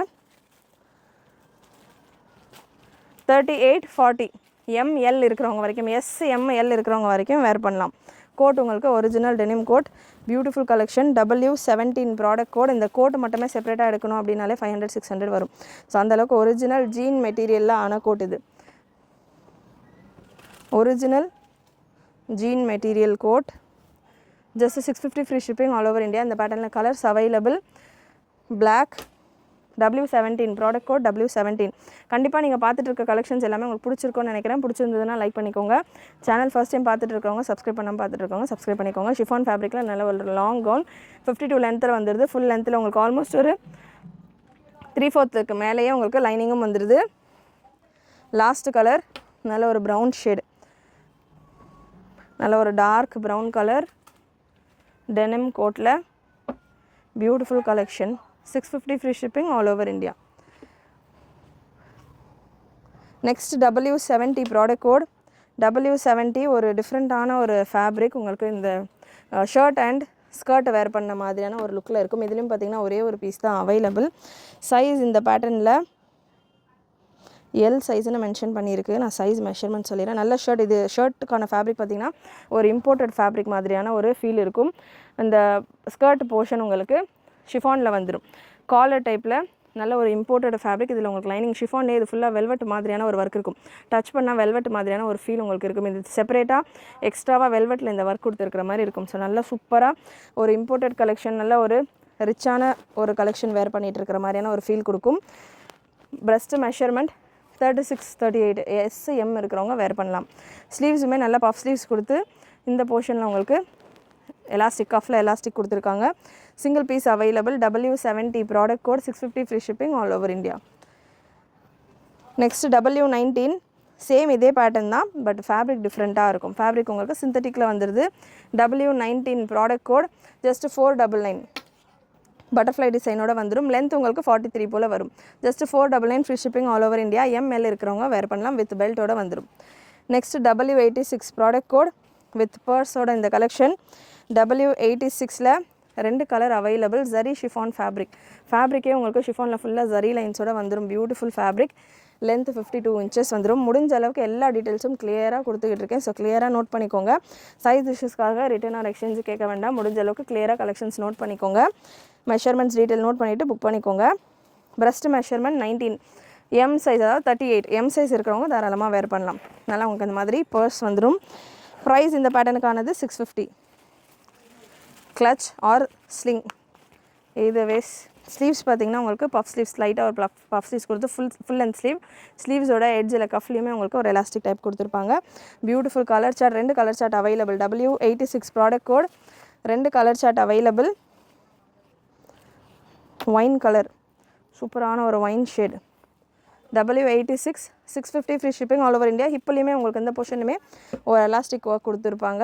38, 40 ML இருக்கிறவங்க வரைக்கும், SML இருக்கிறவங்க வரைக்கும் வேர் பண்ணலாம். கோட் உங்களுக்கு original denim coat. Beautiful collection. W17 product code. இந்த கோட் மட்டுமே செப்பரேட்டாக எடுக்கணும் அப்படின்னாலே 500, 600 வரும். ஸோ அந்தளவுக்கு ஒரிஜினல் ஜீன் மெட்டீரியலில் ஆன கோட் இது. Original jean material coat. Just 650 free shipping all over India. இந்த பேட்டர்னில் colours available. Black. W17 product code. W17. கண்டிப்பாக நீங்கள் பார்த்துட்டு இருக்க கலெக்ஷன்ஸ் எல்லாமே உங்களுக்கு பிடிச்சிருக்கும்னு நினைக்கிறேன். பிடிச்சிருந்ததுன்னா லைக் பண்ணிக்கோங்க. சேனல் ஃபர்ஸ்ட் டைம் பார்த்துட்டு இருக்கவங்க சப்ஸ்கிரைப் பண்ணாமல் பார்த்துட்டு இருக்கவங்க சப்ஸ்கிரைப் பண்ணிக்கோங்க. ஷிஃபான் ஃபேப்ரிக்கில் நல்ல ஒரு லாங் கவுன் 52 லென்த்தில் வந்துடுது. ஃபுல் லென்த்தில் உங்களுக்கு ஆல்மோஸ்ட் ஒரு 3/4 மேலேயே உங்களுக்கு லைனிங்கும் வந்துடுது. லாஸ்ட் கலர் நல்ல ஒரு ப்ரௌன் ஷேடு, நல்ல ஒரு டார்க் ப்ரௌன் கலர் டெனிம் கோட்டில். Beautiful collection. 650 free shipping all over India. Next W70 product code. W70 ஒரு டிஃப்ரெண்ட்டான ஒரு ஃபேப்ரிக். உங்களுக்கு இந்த ஷர்ட் அண்ட் ஸ்கர்ட் வேர் பண்ண மாதிரியான ஒரு லுக்கில் இருக்கும். இதுலேயும் பார்த்திங்கன்னா ஒரே ஒரு பீஸ் தான் அவைலபிள். சைஸ் இந்த பேட்டர்னில் எல் சைஸ்னு மென்ஷன் பண்ணியிருக்கு. நான் சைஸ் மெஷர்மெண்ட் சொல்லிடுறேன். நல்ல ஷர்ட். இது ஷர்ட்டுக்கான ஃபேப்ரிக் பார்த்திங்கன்னா ஒரு இம்போர்ட்டட் ஃபேப்ரிக் மாதிரியான ஒரு ஃபீல் இருக்கும். அந்த ஸ்கர்ட் போர்ஷன் உங்களுக்கு ஷிஃபானில் வந்துடும். காலர் டைப்பில் நல்ல ஒரு இம்போர்ட்டட் ஃபேப்ரிக். இதில் உங்களுக்கு லைனிங் ஷிஃபான்லேயே இது ஃபுல்லாக வெல்வெட் மாதிரியான ஒரு ஒர்க் இருக்கும். டச் பண்ணால் வெல்வெட் மாதிரியான ஒரு ஃபீல் உங்களுக்கு இருக்கும். இது செப்பரேட்டாக எக்ஸ்ட்ராவாக வெல்வெட்டில் இந்த ஒர்க் கொடுத்துருக்கிற மாதிரி இருக்கும். ஸோ நல்லா சூப்பராக ஒரு இம்போர்ட்டட் கலெக்ஷன், நல்ல ஒரு ரிச்சான ஒரு கலெக்ஷன் வேர் பண்ணிகிட்டு இருக்கிற மாதிரியான ஒரு ஃபீல் கொடுக்கும். பிரஸ்ட் மெஷர்மெண்ட் 36, 38 எஸ்எம் இருக்கிறவங்க வேர் பண்ணலாம். ஸ்லீவ்ஸுமே நல்லா பஃப் ஸ்லீவ்ஸ் கொடுத்து இந்த போர்ஷனில் உங்களுக்கு எலாஸ்டிக், கஃபில் எலாஸ்டிக் கொடுத்துருக்காங்க. Single piece available. W70 product code, 650 free shipping all over India. Next W19 same இதே பேட்டர்ன் தான், பட் ஃபேப்ரிக் டிஃப்ரெண்ட்டாக இருக்கும். ஃபேப்ரிக் உங்களுக்கு சிந்தட்டிக்கில் வந்துடுது. W19 product code just 499. Butterfly டிசைனோட வந்துடும். லென்த் உங்களுக்கு 43 போல் வரும். Just 499 free shipping all over India. ML இருக்கிறவங்க வேர் பண்ணலாம். வித் பெல்ட்டோட வந்துடும். Next W86 product code with பர்ஸோட இந்த கலெக்ஷன். W86ல் 2 கலர் அவைலபிள். ஜரி ஷிஃபான் ஃபேப்ரிக்கே உங்களுக்கு ஷிஃபானில் ஃபுல்லாக ஜரி லைன்ஸோட வந்துடும். Beautiful fabric. லென்த் 52 inches வந்துடும். முடிஞ்ச அளவுக்கு எல்லா டீட்டெயில்ஸும் கிளியராக கொடுத்துக்கிட்டு இருக்கேன். ஸோ கிளியராக நோட் பண்ணிக்கோங்க. சைஸ் இஷ்யூஸ்க்காக ரிட்டர்ன் ஆர் எக்ஸ்சேஞ்ச் கேட்க வேண்டாம். முடிஞ்ச அளவுக்கு கிளியராக கலெக்ஷன்ஸ் நோட் பண்ணிக்கோங்க. மெஷர்மெண்ட்ஸ் டீட்டெயில் நோட் பண்ணிவிட்டு புக் பண்ணிக்கோங்க. பிரஸ்ட் மெஷர்மெண்ட் 19 எம் சைஸ், அதாவது 38 எம் சைஸ் இருக்கிறவங்க தாராளமாக வேர் பண்ணலாம். நல்லா உங்களுக்கு அந்த மாதிரி பர்ஸ் வந்துடும். ப்ரைஸ் இந்த பேட்டர்னுக்கானது 650. கிளச் ஆர் ஸ்லிங் இது வேஸ். ஸ்லீவ்ஸ் பார்த்திங்கன்னா உங்களுக்கு பஃப் ஸ்லீவ்ஸ், லைட்டாக ஒரு பஃப் ஸ்லீவ்ஸ் கொடுத்து ஃபுல் அண்ட் ஸ்லீவ்ஸோட எட்ஜில் கஃப்லேயுமே உங்களுக்கு ஒரு எலாஸ்டிக் டைப் கொடுத்துருப்பாங்க. Beautiful colour chart. 2 colour chart available. W86 product code. 2 colour chart available. Wine colour, சூப்பரான ஒரு wine shade. W86 650 free shipping all over India. ஹிப்லேயுமே உங்களுக்கு இந்த போர்ஷனுமே ஒரு எலாஸ்டிக் ஒர்க் கொடுத்துருப்பாங்க.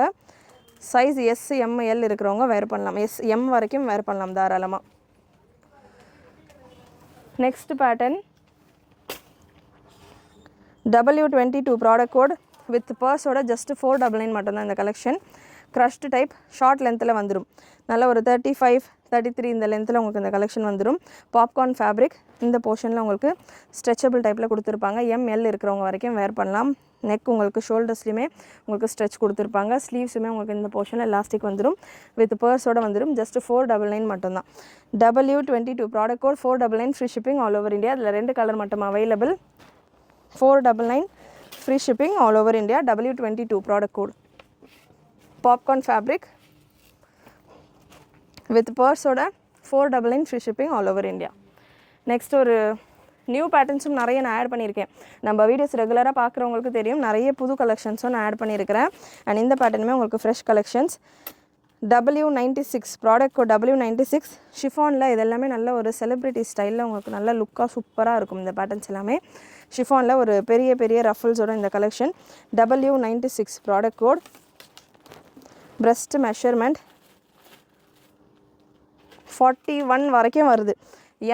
சைஸ் SML இருக்கிறவங்க வேர் பண்ணலாம். SM வரைக்கும் வேர் பண்ணலாம் தாராளமாக. Next pattern W22 product code with பர்ஸோட ஜஸ்ட் 499 மட்டும்தான் இந்த கலெக்ஷன். க்ரஷ்டு டைப், ஷார்ட் லென்த்தில் வந்துடும். நல்ல ஒரு 35, 33 இந்த லென்த்தில் உங்களுக்கு இந்த கலெக்ஷன் வந்துடும். Popcorn fabric. இந்த போர்ஷனில் உங்களுக்கு ஸ்ட்ரெச்சபிள் டைப்பில் கொடுத்துருப்பாங்க. ML இருக்கிறவங்க வரைக்கும் வேர் பண்ணலாம். நெக் உங்களுக்கு ஷோல்டர்ஸ்லையுமே உங்களுக்கு ஸ்ட்ரெச் கொடுத்துருப்பாங்க. ஸ்லீவ்ஸுமே உங்களுக்கு இந்த போர்ஷனில் எலாஸ்டிக் வந்துடும். வித் பர்ஸோட வந்துடும். ஜஸ்ட் 499 மட்டும்தான். W22 product code 499 free shipping all over India. அதில் 2 கலர் மட்டும் available. 499 free shipping all over India. W22 product code. Popcorn fabric with பர்ஸோட 499 free shipping all over India. Next ஒரு நியூ பேட்டர்ன்ஸும் நிறைய நான் ஆட் பண்ணியிருக்கேன். நம்ம வீடியோஸ் ரெகுலராக பார்க்குறவங்களுக்கு தெரியும், நிறைய புது கலெக்ஷன்ஸும் நான் ஆட் பண்ணியிருக்கிறேன். அண்ட் இந்த பேட்டர்னுமே உங்களுக்கு fresh collections. W96 product code W96 ஷிஃபானில். இது எல்லாமே நல்ல ஒரு செலிப்ரிட்டி ஸ்டைலில் உங்களுக்கு நல்ல லுக்காக சூப்பராக இருக்கும். இந்த பேட்டர்ன்ஸ் எல்லாமே ஷிஃபானில் ஒரு பெரிய பெரிய ரஃபல்ஸோட இந்த collection. W96 product code. Breast measurement 41 வரைக்கும் வருது.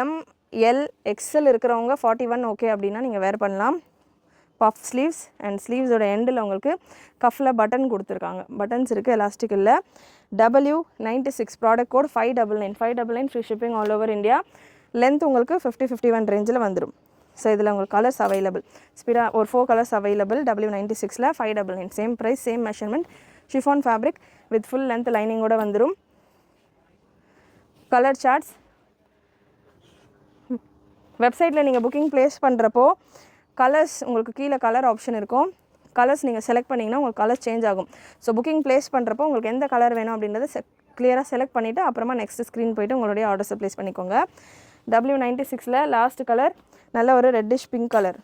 ML XL இருக்கிறவங்க 41 ஓகே அப்படின்னா நீங்கள் வேர் பண்ணலாம். பஃப் ஸ்லீவ்ஸ் அண்ட் ஸ்லீவ்ஸோட எண்டில் உங்களுக்கு கஃபில் பட்டன் கொடுத்துருக்காங்க. பட்டன்ஸ் இருக்குது, எலாஸ்டிக் இல்லை. W96 product code 599 free shipping all over India. Length உங்களுக்கு 50-51 ரேஞ்சில் வந்துடும். ஸோ இதில் உங்களுக்கு கலர்ஸ் அவைலபிள். ஸ்பீடாக ஒரு 4 கலர்ஸ் அவைலபிள். W96ல் 599. Same price, same measurement. Chiffon fabric with full length லைனிங்கோட வந்துடும். கலர் சார்ட்ஸ் வெப்சைட்டில் நீங்கள் புக்கிங் ப்ளேஸ் பண்ணுறப்போ கலர்ஸ் உங்களுக்கு கீழே கலர் ஆப்ஷன் இருக்கும். கலர்ஸ் நீங்கள் செலக்ட் பண்ணிங்கன்னா உங்களுக்கு கலர் சேஞ்ச் ஆகும். ஸோ புக்கிங் ப்ளேஸ் பண்ணுறப்போ உங்களுக்கு எந்த கலர் வேணும் அப்படின்றத கிளியராக செலக்ட் பண்ணிவிட்டு அப்புறமா நெக்ஸ்ட் ஸ்க்ரீன் போய்ட்டு உங்களுடைய ஆர்டர்ஸை ப்ளேஸ் பண்ணிக்கோங்க. W96ல் லாஸ்ட் கலர் நல்ல ஒரு ரெட்டிஷ் பிங்க் கலர்.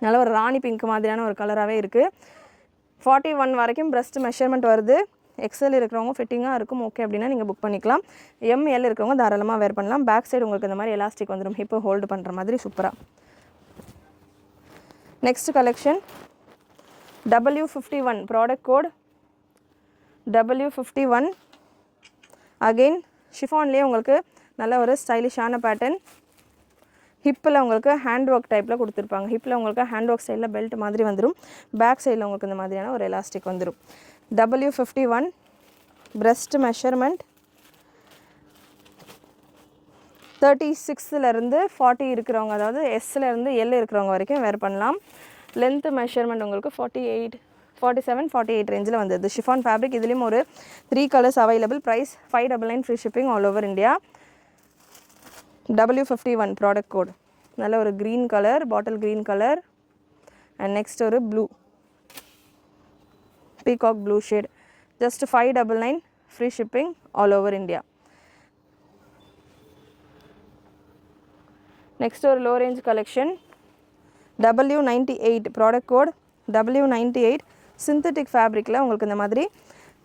நல்ல ஒரு ராணி பிங்க் மாதிரியான ஒரு கலராகவே இருக்குது. 41 வரைக்கும் பிரஸ்ட் மெஷர்மெண்ட் வருது. XL இருக்கிறவங்க ஃபிட்டிங்காக இருக்கும் ஓகே அப்படின்னா நீங்கள் புக் பண்ணிக்கலாம். ML இருக்கிறவங்க தாராளமாக வேர் பண்ணலாம். பேக் சைடு உங்களுக்கு இந்த மாதிரி எலாஸ்டிக் வந்துடும், ஹிப்பை ஹோல்டு பண்ணுற மாதிரி சூப்பராக. Next collection W51 product code W51. Again ஷிஃபான்லேயே உங்களுக்கு நல்ல ஒரு ஸ்டைலிஷான பேட்டர்ன். ஹிப்பில் உங்களுக்கு ஹேண்ட் ஒர்க் டைப்பில் கொடுத்துருப்பாங்க. ஹிப்பில் உங்களுக்கு ஹேண்ட் ஒர்க் ஸ்டைலில் பெல்ட் மாதிரி வந்துடும். பேக் சைடில் உங்களுக்கு இந்த மாதிரியான ஒரு எலாஸ்டிக் வந்துடும். W51 பிரஸ்ட் மெஷர்மெண்ட் 36லேருந்து 40 இருக்கிறவங்க, அதாவது எஸ்லேருந்து எல் இருக்கிறவங்க வரைக்கும் வேர் பண்ணலாம். லென்த்து மெஷர்மெண்ட் உங்களுக்கு 48, 47, 48 ரேஞ்சில் வந்தது. Chiffon fabric. இதுலேயும் ஒரு 3 colours available. Price 599, free shipping all over India. W51 product code. நல்ல ஒரு green colour, bottle green colour. And next ஒரு blue, peacock blue shade. Just 599, free shipping all over India. Next ஒரு low range collection. W98 product code. W98 synthetic ஃபேப்ரிக்கில் உங்களுக்கு இந்த மாதிரி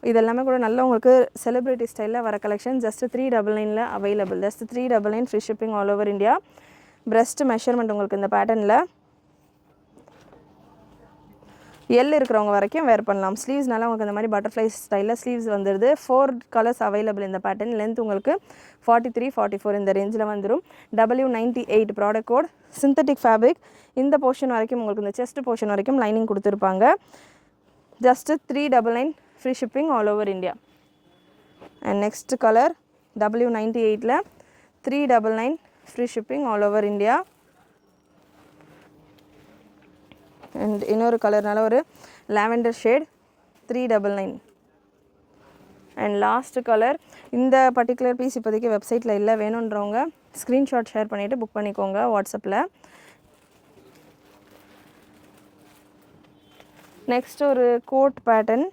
இதெல்லாமே கூட நல்ல உங்களுக்கு செலிப்ரிட்டி ஸ்டைலில் வர collection. Just 399 available. Just 399, free shipping all over India. Breast measurement உங்களுக்கு இந்த பேட்டர்னில் எல் இருக்கிறவங்க வரைக்கும் வேர் பண்ணலாம். ஸ்லீவ்ஸ்னால உங்களுக்கு இந்த மாதிரி பட்டர்ஃப்ளை ஸ்டைலில் ஸ்லீவ்ஸ் வந்துடுது. 4 கலர்ஸ் அவைலபிள் இந்த பேட்டர்ன். லென்த் உங்களுக்கு 43, 44 இந்த ரேஞ்சில் வந்துடும். W98 product code. Synthetic fabric. இந்த போர்ஷன் வரைக்கும் உங்களுக்கு இந்த செஸ்ட் போர்ஷன் வரைக்கும் லைனிங் கொடுத்துருப்பாங்க. Just 399, free shipping all over India. And next colour W98ல் 399, free shipping all over India. And இன்னொரு கலர்னால ஒரு lavender shade 399. And last colour. இந்த பர்டிகுலர் பீஸ் இப்போதைக்கு வெப்சைட்டில் இல்லை. வேணுன்றவங்க ஸ்க்ரீன்ஷாட் ஷேர் பண்ணிவிட்டு புக் பண்ணிக்கோங்க வாட்ஸ்அப்பில். நெக்ஸ்ட் ஒரு coat pattern.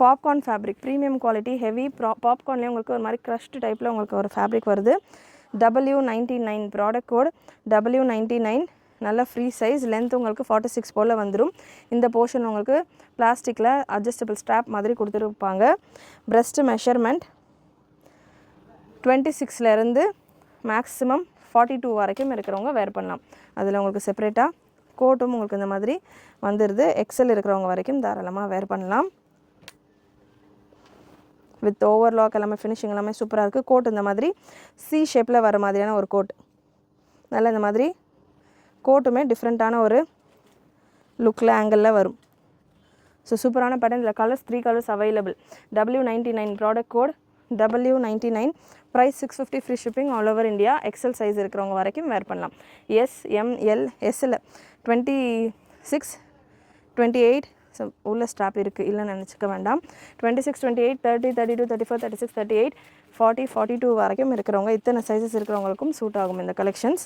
Popcorn fabric. Premium quality heavy பாப்கார்ன்லேயே உங்களுக்கு ஒரு மாதிரி க்ரஷ்டு டைப்பில் உங்களுக்கு ஒரு ஃபேப்ரிக் வருது. W99 product code. W99 நல்ல ஃப்ரீ சைஸ். லென்த் உங்களுக்கு 46 போல் வந்துடும். இந்த போர்ஷன் உங்களுக்கு பிளாஸ்டிக்கில் அட்ஜஸ்டபிள் ஸ்ட்ராப் மாதிரி கொடுத்துருப்பாங்க. பிரெஸ்ட் மெஷர்மெண்ட் 26லேருந்து மேக்ஸிமம் 42 வரைக்கும் இருக்கிறவங்க வேர் பண்ணலாம். அதில் உங்களுக்கு செப்பரேட்டாக கோட்டும் உங்களுக்கு இந்த மாதிரி வந்துடுது. எக்ஸல் இருக்கிறவங்க வரைக்கும் தாராளமாக வேர் பண்ணலாம். வித் ஓவர்லாக் எல்லாமே ஃபினிஷிங் எல்லாமே சூப்பராக இருக்குது. கோட் இந்த மாதிரி சி ஷேப்பில் வர மாதிரியான ஒரு கோட். நல்ல இந்த மாதிரி கோட்டுமே டிஃப்ரெண்ட்டான ஒரு லுக்கில் ஆங்கிளில் வரும். ஸோ சூப்பரான பேட்டர்ன். இதில் colours 3 colours available. W99 product code. W99 price 650, free shipping all over India. XL size இருக்கிறவங்க வரைக்கும் வேர் பண்ணலாம். எஸ், எம், எல், எஸ்ஸில் 26, 28 ஸோ உள்ள ஸ்ட்ராப் இருக்குது, இல்லைன்னு நினச்சிக்க வேண்டாம். 26, 28, 30, 32, 34, 36, 38, 40, 42 வரைக்கும் இருக்கிறவங்க, இத்தனை சைஸஸ் இருக்கிறவங்களுக்கும் சூட் ஆகும் இந்த collections.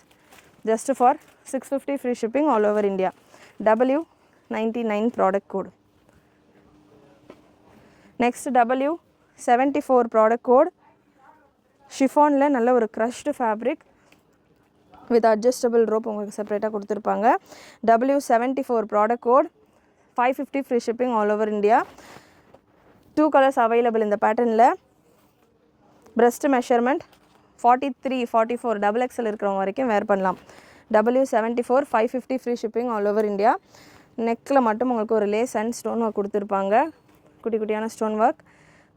Just for 650, free shipping all over India. W99 product code. Next W74 product code. ஷிஃபானில் நல்ல ஒரு crushed fabric with adjustable rope உங்களுக்கு செப்பரேட்டாக கொடுத்துருப்பாங்க. W74 product code. 550, free shipping all over India. 2 colours available இந்த பேட்டர்னில். பிரெஸ்ட் மெஷர்மெண்ட் 43, 44 XXL இருக்கிறவங்க வரைக்கும் வேர் பண்ணலாம். W74 550, free shipping all over India. நெக்கில் மட்டும் உங்களுக்கு ஒரு லேஸ் அண்ட் ஸ்டோன் ஒர்க் கொடுத்துருப்பாங்க. குட்டி குட்டியான ஸ்டோன் ஒர்க்.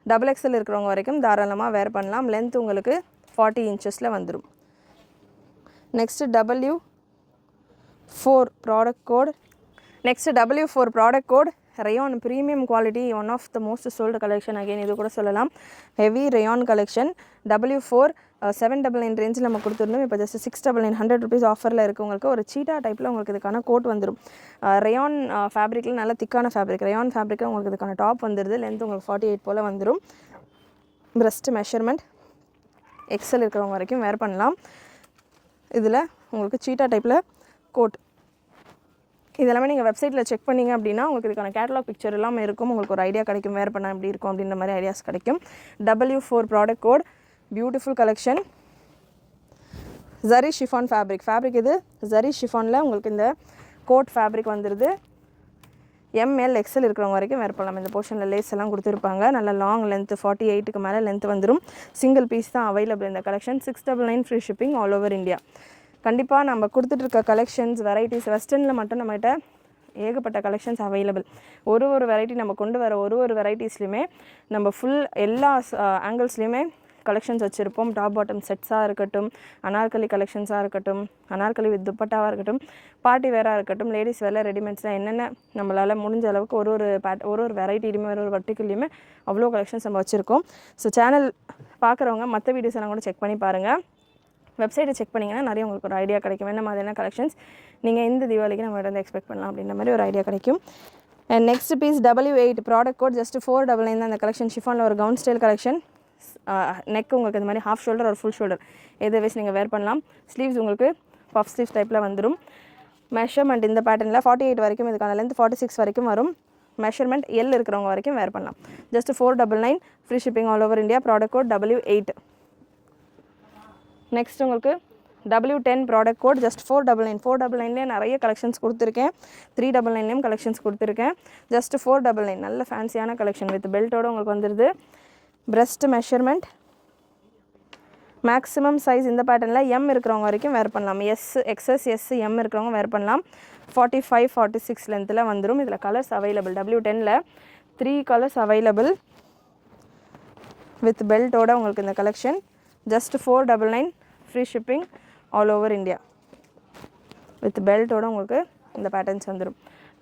XXL இருக்கிறவங்க வரைக்கும் தாராளமாக வேர் பண்ணலாம். லென்த் உங்களுக்கு 40 இன்ச்சஸில் வந்துடும். Next W4 product code. Next W4 product code. Rayon premium quality, one of the most sold collection. Again இது கூட சொல்லலாம் ஹெவி ரயான் கலெக்ஷன். W4 799 ரேஞ்சில் நம்ம கொடுத்துருந்தோம். இப்போ ஜஸ்ட் 699, 100 ருபீஸ் ஆஃபரில் இருக்குது. உங்களுக்கு ஒரு சீட்டா டைப்பில் உங்களுக்கு இதுக்கான கோட் வந்துடும். ரயான் ஃபேப்ரிக்கில் நல்ல திக்கான ஃபேப்ரிக். ரயான் ஃபேப்ரிக்கில் உங்களுக்கு இதுக்கான டாப் வந்துடுது. லென்த் உங்களுக்கு 48 போல் வந்துடும். பிரெஸ்ட் மெஷர்மெண்ட் XL இருக்கிறவங்க வரைக்கும் வேர் பண்ணலாம். இதில் உங்களுக்கு சீட்டா டைப்பில் கோட். இதெல்லாமே நீங்கள் வெப்சைட்டில் செக் பண்ணிங்க அப்படின்னா உங்களுக்கு இதுக்கான கேட்டலாக் பிக்சர் எல்லாமே இருக்கும். உங்களுக்கு ஒரு ஐடியா கிடைக்கும், வேர் பண்ணால் எப்படி இருக்கும் அப்படின்ற மாதிரி ஐடியாஸ் கிடைக்கும். W4 product code. Beautiful collection. Zari chiffon fabric. இது ஜரி ஷிஃபானில் உங்களுக்கு இந்த கோட் ஃபேப்ரிக் வந்துடுது. ML XL இருக்கிறவங்க வரைக்கும் வேர் பண்ணலாம். இந்த போர்ஷனில் லேஸ் எல்லாம் கொடுத்துருப்பாங்க. நல்ல லாங் லென்த்து 48க்கு மேலே லென்த் வந்துடும். சிங்கிள் பீஸ் தான் அவைலபிள் இந்த collection. 699, free shipping all over India. கண்டிப்பாக நம்ம கொடுத்துட்ருக்க கலெக்ஷன்ஸ் வெரைட்டிஸ் வெஸ்டர்னில் மட்டும் நம்மகிட்ட ஏகப்பட்ட கலெக்ஷன்ஸ் அவைலபிள். ஒரு வெரைட்டி நம்ம கொண்டு வர ஒரு வெரைட்டிஸ்லையுமே நம்ம ஃபுல் எல்லா ஆங்கிள்ஸ்லையுமே கலெக்ஷன்ஸ் வச்சுருப்போம். டாப் பாட்டம் செட்ஸாக இருக்கட்டும், அனார்கலி கலெக்ஷன்ஸாக இருக்கட்டும், அனார்கலி வித் துப்பட்டாவாக இருக்கட்டும், பார்ட்டி வேராக இருக்கட்டும், லேடிஸ் வேலை, ரெடிமேட்ஸில் என்னென்ன நம்மளால் முடிஞ்ச அளவுக்கு ஒரு வெரைட்டிலையுமே ஒரு பர்டிகுலர்லையுமே அவ்வளோ கலெக்ஷன்ஸ் நம்ம வச்சுருக்கோம். ஸோ சேனல் பார்க்குறவங்க மற்ற வீடியோஸ் எல்லாம் கூட செக் பண்ணி பாருங்கள். வெப்சைட்டை செக் பண்ணிங்கன்னா நிறைய உங்களுக்கு ஒரு ஐடியா கிடைக்கும் என்ன மாதிரியான கலெக்ஷன்ஸ் நீங்கள் இந்த தீபாவளிக்கு நம்ம வந்து எக்ஸ்பெக்ட் பண்ணலாம் அப்படின்ற மாதிரி ஒரு ஐடியா கிடைக்கும். And next piece W8 product code just 499 தான் அந்த கலெக்ஷன். ஷிஃபானில் ஒரு கவுன் ஸ்டைல் கலெக்ஷன். நெக் உங்களுக்கு இந்த மாதிரி ஹாஃப் ஷோல்டர் ஒரு ஃபுல் ஷோல்டர் எதை வச்சு நீங்கள் வேர் பண்ணலாம். ஸ்லீவ்ஸ் உங்களுக்கு பஃப் ஸ்லீவ்ஸ் டைப்பில் வந்துடும். மெஷர்மெண்ட் இந்த பேட்டர்னில் 48 வரைக்கும், இதுக்கான லென்த் 46 வரைக்கும் வரும். மெஷர்மெண்ட் எல் இருக்கிறவங்க வரைக்கும் வேர் பண்ணலாம். Just 499, free shipping all over India. Product code W8. Next உங்களுக்கு W10 ப்ராடக்ட் கோட் ஜஸ்ட் 499. 499லேயே நிறைய கலெக்ஷன்ஸ் கொடுத்துருக்கேன். 399லேயும் கலெக்ஷன்ஸ் கொடுத்துருக்கேன். ஜஸ்ட் 499 நல்ல ஃபேன்சியான கலெக்ஷன் வித் பெல்ட்டோடு உங்களுக்கு வந்துடுது. பிரெஸ்ட் மெஷர்மெண்ட் மேக்ஸிமம் சைஸ் இந்த பேட்டர்னில் எம் இருக்கிறவங்க வரைக்கும் வேர் பண்ணலாம். XS S M இருக்கிறவங்க வேர் பண்ணலாம். 45 46 லென்த்தில் வந்துடும். இதில் கலர்ஸ் அவைலபிள். W10ல் 3 கலர்ஸ் அவைலபிள் வித் பெல்ட்டோட உங்களுக்கு இந்த collection. Just 499, free shipping all over India. With பெல்ட்டோட உங்களுக்கு இந்த பேட்டர்ன்ஸ் வந்துடும்.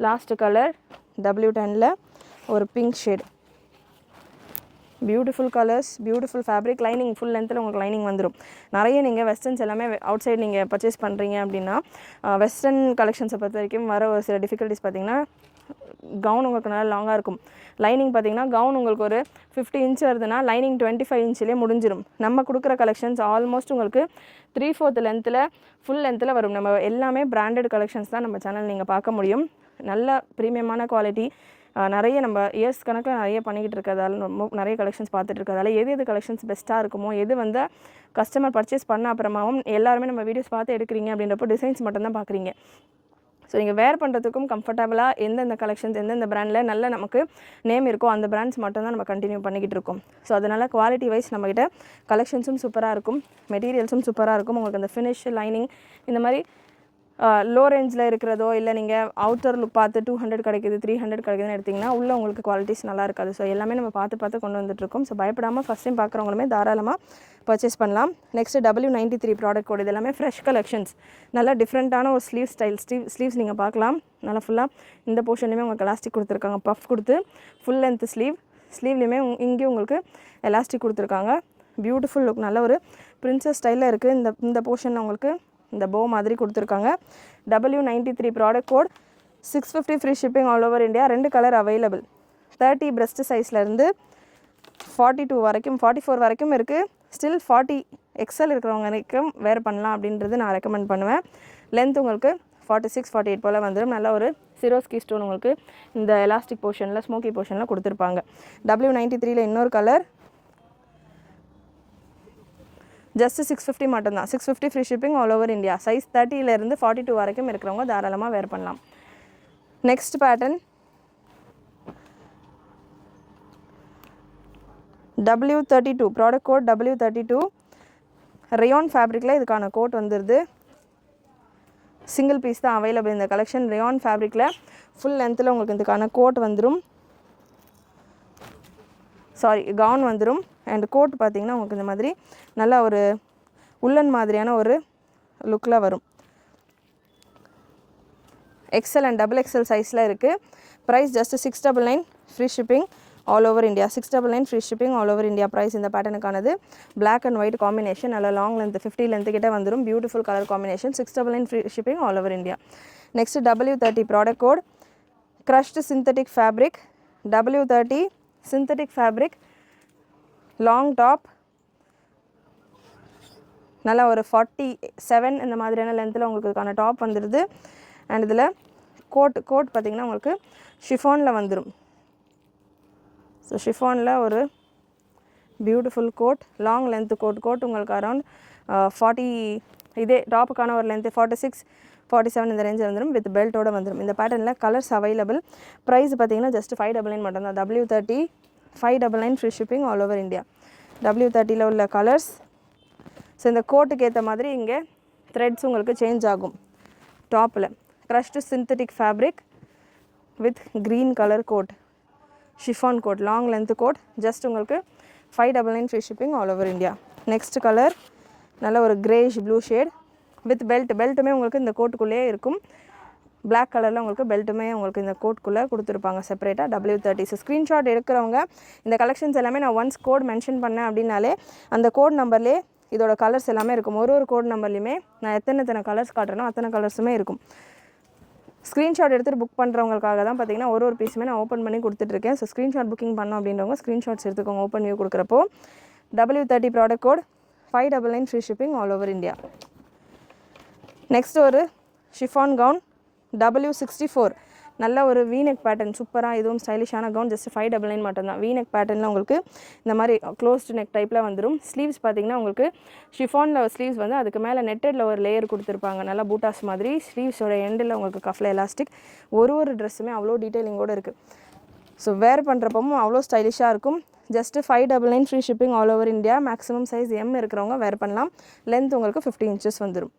லாஸ்ட் கலர் W10ல் ஒரு pink shade. Beautiful colours, beautiful fabric. Lining full லென்த்தில் உங்களுக்கு லைனிங் வந்துடும். நிறைய நீங்கள் வெஸ்டர்ன்ஸ் எல்லாமே அவுட் சைடு நீங்கள் பர்ச்சேஸ் பண்ணுறீங்க அப்படின்னா வெஸ்டர்ன் கலெக்ஷன்ஸை பொறுத்த வரைக்கும் வர ஒரு சில டிஃபிகல்ட்டிஸ் பார்த்திங்கன்னா கவுன் உங்களுக்கு நல்லா லாங்காக இருக்கும். லைனிங் பார்த்திங்கன்னா கவுன் உங்களுக்கு ஒரு 50 இன்ச் வருதுன்னா லைனிங் 25 இன்ச்சிலே முடிஞ்சிடும். நம்ம கொடுக்குற கலெக்ஷன்ஸ் ஆல்மோஸ்ட் உங்களுக்கு 3/4 லென்த்தில் ஃபுல் லென்த்தில் வரும். நம்ம எல்லாமே பிராண்டட் கலெக்ஷன்ஸ் தான் நம்ம சேனல் நீங்கள் பார்க்க முடியும். நல்ல ப்ரீமியமான குவாலிட்டி. நிறைய நம்ம இயர்ஸ் கணக்கில் நிறைய பண்ணிக்கிட்டு இருக்கிறதால ரொம்ப நிறைய கலெக்ஷன்ஸ் பார்த்துட்டு இருக்கிறதால எது கலெக்ஷன்ஸ் பெஸ்ட்டாக இருக்குமோ, எது வந்து கஸ்டமர் பர்ச்சேஸ் பண்ண அப்புறமாவும் எல்லாருமே நம்ம வீடியோஸ் பார்த்து எடுக்கிறீங்க அப்படின்றப்போ டிசைன்ஸ் மட்டும்தான் பார்க்குறீங்க. ஸோ நீங்கள் வேர் பண்ணுறதுக்கும் கம்ஃபர்டபுளாக எந்தெந்த கலெக்ஷன்ஸ் எந்தெந்த பிராண்டில் நல்ல நமக்கு நேம் இருக்கோ அந்த பிராண்ட்ஸ் மட்டும்தான் நம்ம கண்டினியூ பண்ணிக்கிட்டு இருக்கோம். ஸோ அதனால் குவாலிட்டி வைஸ் நம்மகிட்ட கலெக்ஷன்ஸும் சூப்பராக இருக்கும், மெட்டீரியல்ஸும் சூப்பராக இருக்கும். உங்களுக்கு அந்த ஃபினிஷ் லைனிங் இந்த மாதிரி லோ ரேஞ்சில் இருக்கிறதோ இல்லை நீங்கள் அவுட்டர் லுக் பார்த்து 200 கிடைக்குது 300 கிடைக்குதுன்னு எடுத்திங்கன்னா உள்ளே உங்களுக்கு குவாலிட்டிஸ் நல்லா இருக்காது. ஸோ எல்லாமே நம்ம பார்த்து கொண்டு வந்துட்டுருக்கோம். ஸோ பயப்படாமல் ஃபஸ்ட் டைம் பார்க்குறவங்களுமே தாராளமாக பர்ச்சேஸ் பண்ணலாம். Next W93 product code. இது எல்லாமே ஃப்ரெஷ் கலெக்ஷன்ஸ். நல்லா டிஃப்ரெண்ட்டான ஒரு ஸ்லீவ் ஸ்டைல். ஸ்லீவ்ஸ் நீங்கள் பார்க்கலாம். நல்லா ஃபுல்லாக இந்த போர்ஷன்லேயுமே உங்களுக்கு எலாஸ்டிக் கொடுத்துருக்காங்க. பஃப் கொடுத்து ஃபுல் லென்த் ஸ்லீவ்லேயுமே இங்கேயும் உங்களுக்கு எலாஸ்டிக் கொடுத்துருக்காங்க. Beautiful look. நல்ல ஒரு பிரின்சஸ் ஸ்டைலில் இருக்குது. இந்த போர்ஷன் உங்களுக்கு இந்த போ மாதிரி கொடுத்துருக்காங்க. W93 product code 650, free shipping all over India. 2 colour available. 30 breast சைஸ்லேருந்து 42 வரைக்கும் 44 வரைக்கும் இருக்குது. ஸ்டில் 40 XL இருக்கிறவங்க வரைக்கும் வேர் பண்ணலாம் அப்படின்றது நான் ரெக்கமெண்ட் பண்ணுவேன். லென்த் உங்களுக்கு 46 48 போல் வந்துடும். நல்ல ஒரு சிரோஸ்கி ஸ்டோன் உங்களுக்கு இந்த எலாஸ்டிக் போர்ஷனில் ஸ்மோக்கி போர்ஷனில் கொடுத்துருப்பாங்க. W93ல் இன்னொரு கலர் ஜஸ்ட் 650 மட்டும்தான். 650 free shipping all over India. Size 30லேருந்து 42 வரைக்கும் இருக்கிறவங்க தாராளமாக வேர் பண்ணலாம். Next pattern W32 product code W32. Rayon ஃபேப்ரிக்கில் இதுக்கான கோட் வந்துடுது. சிங்கிள் பீஸ் தான் அவைலபிள் இந்த கலெக்ஷன். ரேயான் ஃபேப்ரிக்கில் ஃபுல் லென்த்தில் உங்களுக்கு இதுக்கான கோட் வந்துடும். கவுன் வந்துடும். அண்ட் கோட் பார்த்திங்கன்னா உங்களுக்கு இந்த மாதிரி நல்லா ஒரு உள்ளன் மாதிரியான ஒரு லுக்கில் வரும். XL அண்ட் XXL சைஸில் இருக்குது. Price just 699, free shipping all over India. 699 free shipping all over India price. இந்த பேட்டர்னுக்கானது பிளாக் அண்ட் ஒயிட் காம்பினேஷன். நல்லா லாங் லென்த் 50 லென்த்து கிட்ட வந்துடும். Beautiful colour combination. 699 free shipping all over India. Next W30 product code. Crushed synthetic fabric. W30 synthetic fabric long top. நல்லா ஒரு 47 இந்த மாதிரியான லென்த்தில் உங்களுக்கு இதுக்கான டாப் வந்துடுது. அண்ட் இதில் கோட் பார்த்திங்கன்னா உங்களுக்கு ஷிஃபானில் வந்துடும். ஸோ ஷிஃபானில் ஒரு beautiful coat, long length coat உங்களுக்கு அரௌண்ட் 40, இதே டாப்புக்கான ஒரு லென்த்து 46 47 இந்த ரேஞ்சில் வந்துடும். வித் பெல்ட்டோடு வந்துடும். இந்த பேட்டர்னில் கலர்ஸ் அவைலபிள். ப்ரைஸ் பார்த்திங்கன்னா ஜஸ்ட் 599 மட்டும்தான். W30 599 free shipping all over India. W30ல் உள்ள கலர்ஸ். ஸோ இந்த கோட்டுக்கு ஏற்ற மாதிரி இங்கே த்ரெட்ஸ் உங்களுக்கு சேஞ்ச் ஆகும். டாப்பில் crushed synthetic fabric with green colour coat, chiffon coat, long length coat. Just உங்களுக்கு 599 free shipping all over India. Next colour நல்ல ஒரு கிரேஷ் ப்ளூ ஷேட் வித் பெல்ட்டுமே உங்களுக்கு இந்த கோட்டுக்குள்ளேயே இருக்கும். பிளாக் கலரில் உங்களுக்கு பெல்ட்டுமே உங்களுக்கு இந்த கோட்குள்ளே கொடுத்துருப்பாங்க செப்பரேட்டாக. W30. ஸோ ஸ்க்ரீன்ஷாட் எடுக்கிறவங்க இந்த கலெக்ஷன்ஸ் எல்லாமே நான் ஒன்ஸ் கோட் மென்ஷன் பண்ணேன் அப்படின்னாலே அந்த கோட் நம்பர்லேயே இதோட கலர்ஸ் எல்லாமே இருக்கும். ஒரு கோட் நம்பர்லையுமே நான் எத்தனை கலர்ஸ் காட்டுறேனோ அத்தனை கலர்ஸுமே இருக்கும். ஸ்க்ரீன்ஷாட் எடுத்துகிட்டு புக் பண்ணுறவங்களுக்காக தான் பார்த்தீங்கன்னா ஒரு பீஸுமே நான் ஓப்பன் பண்ணி கொடுத்துட்ருக்கேன். ஸோ ஸ்க்ரீன்ஷாட் புக்கிங் பண்ணோம் அப்படின்றவங்க ஸ்க்ரீன்ஷாட்ஸ் எடுத்துக்கோங்க ஓப்பன் வியூ கொடுக்குறப்போ. W30 product code 599 free shipping all over India. Next ஒரு ஷிஃபான் கவுன் W64 நல்ல ஒரு வீநெக் பேட்டர்ன் சூப்பராக இதுவும் ஸ்டைலிஷான கவுன் ஜஸ்ட் 599 மட்டும்தான். வீநெக் பேட்டர்னில் உங்களுக்கு இந்த மாதிரி க்ளோஸ்டு நெக் டைப்பில் வந்துடும். ஸ்லீவ்ஸ் பார்த்திங்கன்னா உங்களுக்கு ஷிஃபானில் ஸ்லீவ்ஸ் வந்து அதுக்கு மேலே நெட்டடில் ஒரு லேயர் கொடுத்துருப்பாங்க நல்லா பூட்டாஸ் மாதிரி. ஸ்லீவ்ஸோட எண்டில் உங்களுக்கு கஃபில் எலாஸ்டிக். ஒரு ட்ரெஸ்ஸுமே அவ்வளோ டீட்டெயிலிங்கோடு இருக்குது. ஸோ வேர் பண்ணுறப்பவும் அவ்வளோ ஸ்டைலிஷாக இருக்கும். Just 599 free shipping all over India. Maximum size M இருக்கிறவங்க வேர் பண்ணலாம். லென்த் உங்களுக்கு 50 inches வந்துடும்.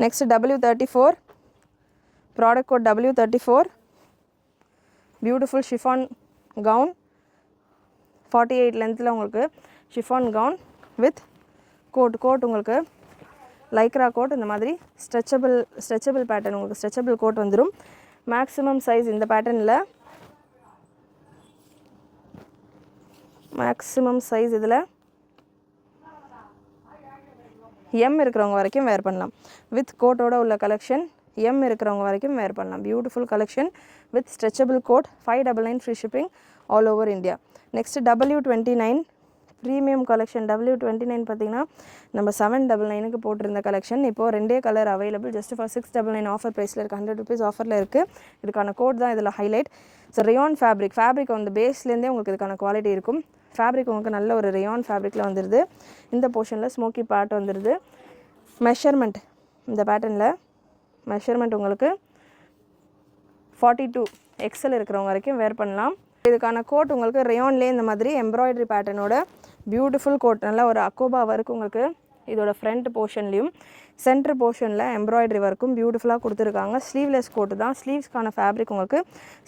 Next W34 product code W34 beautiful chiffon gown 48 லென்த்தில் உங்களுக்கு ஷிஃபான் கவுன் வித் கோட் உங்களுக்கு லைக்ரா கோட் இந்த மாதிரி ஸ்ட்ரெச்சபிள் பேட்டர்ன் உங்களுக்கு ஸ்ட்ரெச்சபிள் கோட் வந்துடும். மேக்ஸிமம் சைஸ் இந்த பேட்டர்னில் மேக்ஸிமம் சைஸ் இதில் M இருக்கிறவங்க வரைக்கும் வேர் பண்ணலாம். வித் கோட்டோட உள்ள கலெக்ஷன் M இருக்கிறவங்க வரைக்கும் வேர் பண்ணலாம். Beautiful collection with stretchable coat 599 free shipping all over India. Next W29 premium collection. W29 பார்த்திங்கன்னா நம்ம 799க்கு போட்டிருந்த கலெக்ஷன் இப்போது 2 colour available just for 699 offer ப்ரைஸில் இருக்குது. 100 rupees ஆஃபரில் இருக்குது. இதுக்கான கோட் தான் இதில் ஹைலைட். ஸோ ரேயான் ஃபேப்ரிக் வந்து பேஸ்லேருந்தே உங்களுக்கு இதுக்கான குவாலிட்டி இருக்கும். ஃபேப்ரிக் உங்களுக்கு நல்ல ஒரு ரேயான் ஃபேப்ரிக்கில் வந்துடுது. இந்த போர்ஷனில் ஸ்மோக்கி பார்ட் வந்துடுது. மெஷர்மெண்ட் இந்த பேட்டர்னில் மெஷர்மெண்ட் உங்களுக்கு 42 XL இருக்கிறவங்க வரைக்கும் வேர் பண்ணலாம். இதுக்கான கோட் உங்களுக்கு ரேயான்லேயே இந்த மாதிரி எம்ப்ராய்டரி பேட்டர்னோட பியூட்டிஃபுல் கோட் நல்லா ஒரு அக்கோபா ஒர்க் உங்களுக்கு இதோட ஃப்ரண்ட் போர்ஷன்லேயும் சென்டர் போர்ஷனில் எம்ப்ராய்டரி ஒர்க்கும் பியூட்டிஃபுல்லாக கொடுத்துருக்காங்க. ஸ்லீவ்லெஸ் கோட்டு தான். ஸ்லீவ்ஸ்க்கான ஃபேப்ரிக் உங்களுக்கு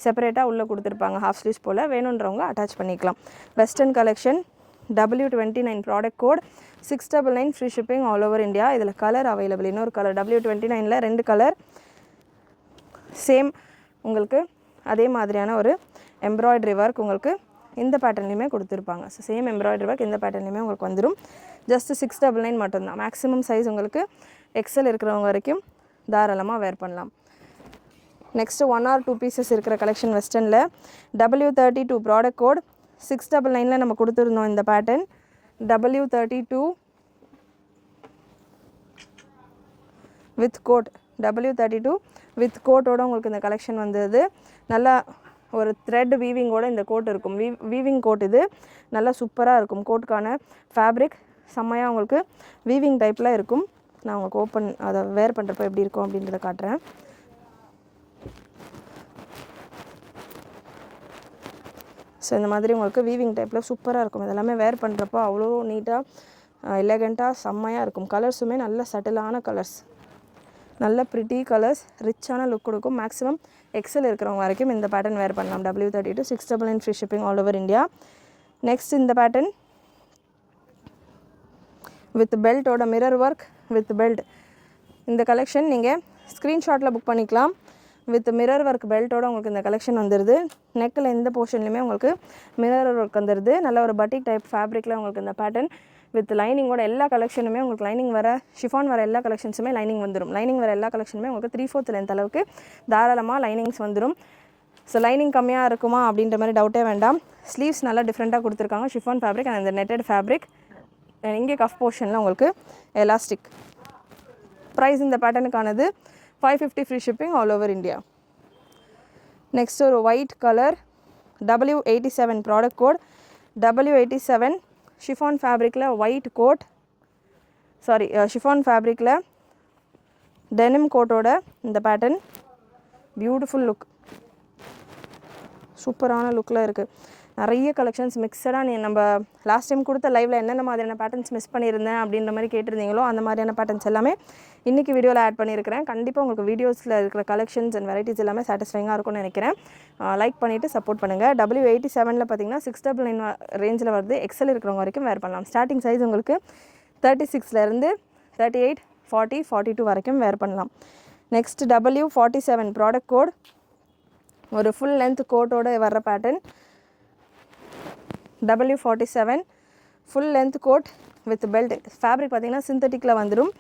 செப்பரேட்டாக உள்ளே கொடுத்துருப்பாங்க. ஹாஃப் ஸ்லீவ்ஸ் போல் வேணுன்றவங்க அட்டாச் பண்ணிக்கலாம். Western collection W29 product code 699 free shipping all over India. இதில் கலர் அவைலபிள். இன்னொரு கலர் W29ல் 2 கலர் சேம் உங்களுக்கு அதே மாதிரியான ஒரு எம்ப்ராய்டரி ஒர்க் உங்களுக்கு இந்த பேட்டர்ன்லையுமே கொடுத்துருப்பாங்க. ஸோ சேம் எம்ப்ராய்டரி ஒர்க் இந்த பேட்டர்ன்லையுமே உங்களுக்கு வந்துடும். ஜஸ்ட் 699 மட்டும்தான். மேக்ஸிமம் சைஸ் உங்களுக்கு XL இருக்கிறவங்க வரைக்கும் தாராளமாக வேர் பண்ணலாம். நெக்ஸ்ட்டு 1 or 2 பீசஸ் இருக்கிற கலெக்ஷன் வெஸ்டர்னில் W32 ப்ராடக்ட் கோட் 699ல் நம்ம கொடுத்துருந்தோம். இந்த pattern W32 with code W32 with கோட்டோட உங்களுக்கு இந்த கலெக்ஷன் வந்தது. நல்லா ஒரு த்ரெட் வீவிங்கோட இந்த கோட் இருக்கும். வீவிங் கோட் இது நல்லா சூப்பராக இருக்கும். கோட்டுக்கான ஃபேப்ரிக் செம்மையாக உங்களுக்கு வீவிங் டைப்பில் இருக்கும். நான் உங்களுக்கு அதை வேர் பண்ணுறப்போ எப்படி இருக்கும் அப்படின்றத காட்டுறேன். ஸோ இந்த மாதிரி உங்களுக்கு வீவிங் டைப்பில் சூப்பராக இருக்கும். இதெல்லாமே வேர் பண்ணுறப்போ அவ்வளோ நீட்டாக எலகண்ட்டாக செம்மையாக இருக்கும். கலர்ஸுமே நல்ல சட்டிலான கலர்ஸ், நல்ல ப்ரிட்டி கலர்ஸ், ரிச்சான லுக் கொடுக்கும். மேக்ஸிமம் XL இருக்கிறவங்க வரைக்கும் இந்த பேட்டர்ன் வேர் பண்ணலாம். W32 699 free shipping all over India. Next இந்த பேட்டர்ன் வித் பெல்ட்டோட மிரர் ஒர்க் வித் பெல்ட். இந்த கலெக்ஷன் நீங்கள் ஸ்க்ரீன்ஷாட்டில் புக் பண்ணிக்கலாம். வித் மிரர் ஒர்க் பெல்ட்டோட உங்களுக்கு இந்த கலெக்ஷன் வந்துடுது. நெக்கில் இந்த போர்ஷன்லையுமே உங்களுக்கு மிரர் ஒர்க் வந்துடுது. நல்ல ஒரு பட்டிக் டைப் ஃபேப்ரிக்கில் உங்களுக்கு இந்த பேட்டர்ன் வித் லைனிங்கோட எல்லா கலெக்ஷனுமே உங்களுக்கு லைனிங் வர ஷிஃபான் வர எல்லா கலெக்ஷன்ஸுமே லைனிங் வந்துடும். லைனிங் வர எல்லா கலெக்ஷனுமே உங்களுக்கு 3/4 லென்த் அளவுக்கு தாராளமாக லைனிங்ஸ் வந்துடும். ஸோ லைனிங் கம்மியாக இருக்குமா அப்படின்ற மாதிரி டவுட்டே வேண்டாம். ஸ்லீவ்ஸ் நல்லா டிஃப்ரெண்ட்டாக கொடுத்துருக்காங்க. ஷிஃபான் ஃபேப்ரிக் அண்ட் இந்த நெட்டட் ஃபேப்ரிக். இங்கே கஃப் போர்ஷனில் உங்களுக்கு எலாஸ்டிக். ப்ரைஸ் இந்த பேட்டர்னுக்கானது 550 free shipping all over India. Next ஒரு white colour W87 product code W87 chiffon ஃபேப்ரிக்கில் ஒயிட் கோட் ஷிஃபான் ஃபேப்ரிக்கில் டெனிம் கோட்டோட இந்த பேட்டர்ன் பியூட்டிஃபுல் லுக், சூப்பரான லுக்கில் இருக்குது. நிறைய கலெக்ஷன்ஸ் மிக்சடாக நம்ம லாஸ்ட் டைம் கொடுத்த லைவில் என்னென்ன மாதிரியான பேட்டர்ன்ஸ் மிஸ் பண்ணியிருந்தேன் அப்படின்ற மாதிரி கேட்டிருந்தீங்களோ அந்த மாதிரியான பேட்டர்ன்ஸ் எல்லாமே இன்றைக்கி வீடியோவில் ஆட் பண்ணியிருக்கிறேன். கண்டிப்பாக உங்களுக்கு வீடியோஸில் இருக்கிற கலெக்ஷன்ஸ் அண்ட் வெரைட்டிஸ் எல்லாமே சாட்டிஸ்ஃபைங்காக இருக்கும்னு நினைக்கிறேன். லைக் பண்ணிவிட்டு சப்போர்ட் பண்ணுங்கள். W87 பார்த்தீங்கன்னா 699 ரேஞ்சில் வருது. XL இருக்கிறவங்க வரைக்கும் வேர் பண்ணலாம். ஸ்டார்டிங் சைஸ் உங்களுக்கு 36லேருந்து 38, 40, 42 வரைக்கும் வேர் பண்ணலாம். நெக்ஸ்ட் W47 ப்ராடக்ட் கோட் ஒரு ஃபுல் லென்த் கோட்டோடு வர்ற pattern W47 full length coat with belt. Fabric பார்த்தீங்கன்னா சிந்தட்டிக்கில் வந்துடும்,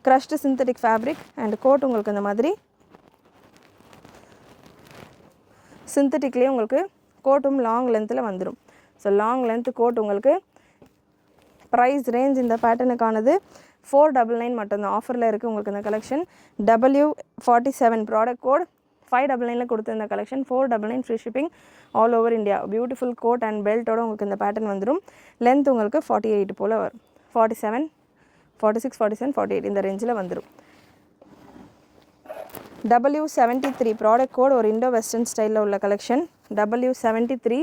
crushed synthetic fabric. And coat உங்களுக்கு இந்த மாதிரி சிந்தட்டிக்லேயே உங்களுக்கு கோட்டும் லாங் லென்த்தில் வந்துடும். ஸோ லாங் லென்த் கோட் உங்களுக்கு. ப்ரைஸ் ரேஞ்ச் இந்த பேட்டர்னுக்கானது 499 மட்டும்தான். ஆஃபரில் இருக்குது உங்களுக்கு இந்த கலெக்ஷன். W47 ப்ராடக்ட் கோட் 599 கொடுத்து இந்த collection 499 free shipping all over India. Beautiful coat and பெல்ட்டோட உங்களுக்கு இந்த பேட்டர்ன் வந்துடும். லென்த் உங்களுக்கு 48 போல் வரும். 47, 46, 47, 48 இந்த ரேஞ்சில் வந்துடும். W73 ப்ராடக்ட் கோட் ஒரு இண்டோ வெஸ்டர்ன் ஸ்டைலில் உள்ள கலெக்ஷன். W73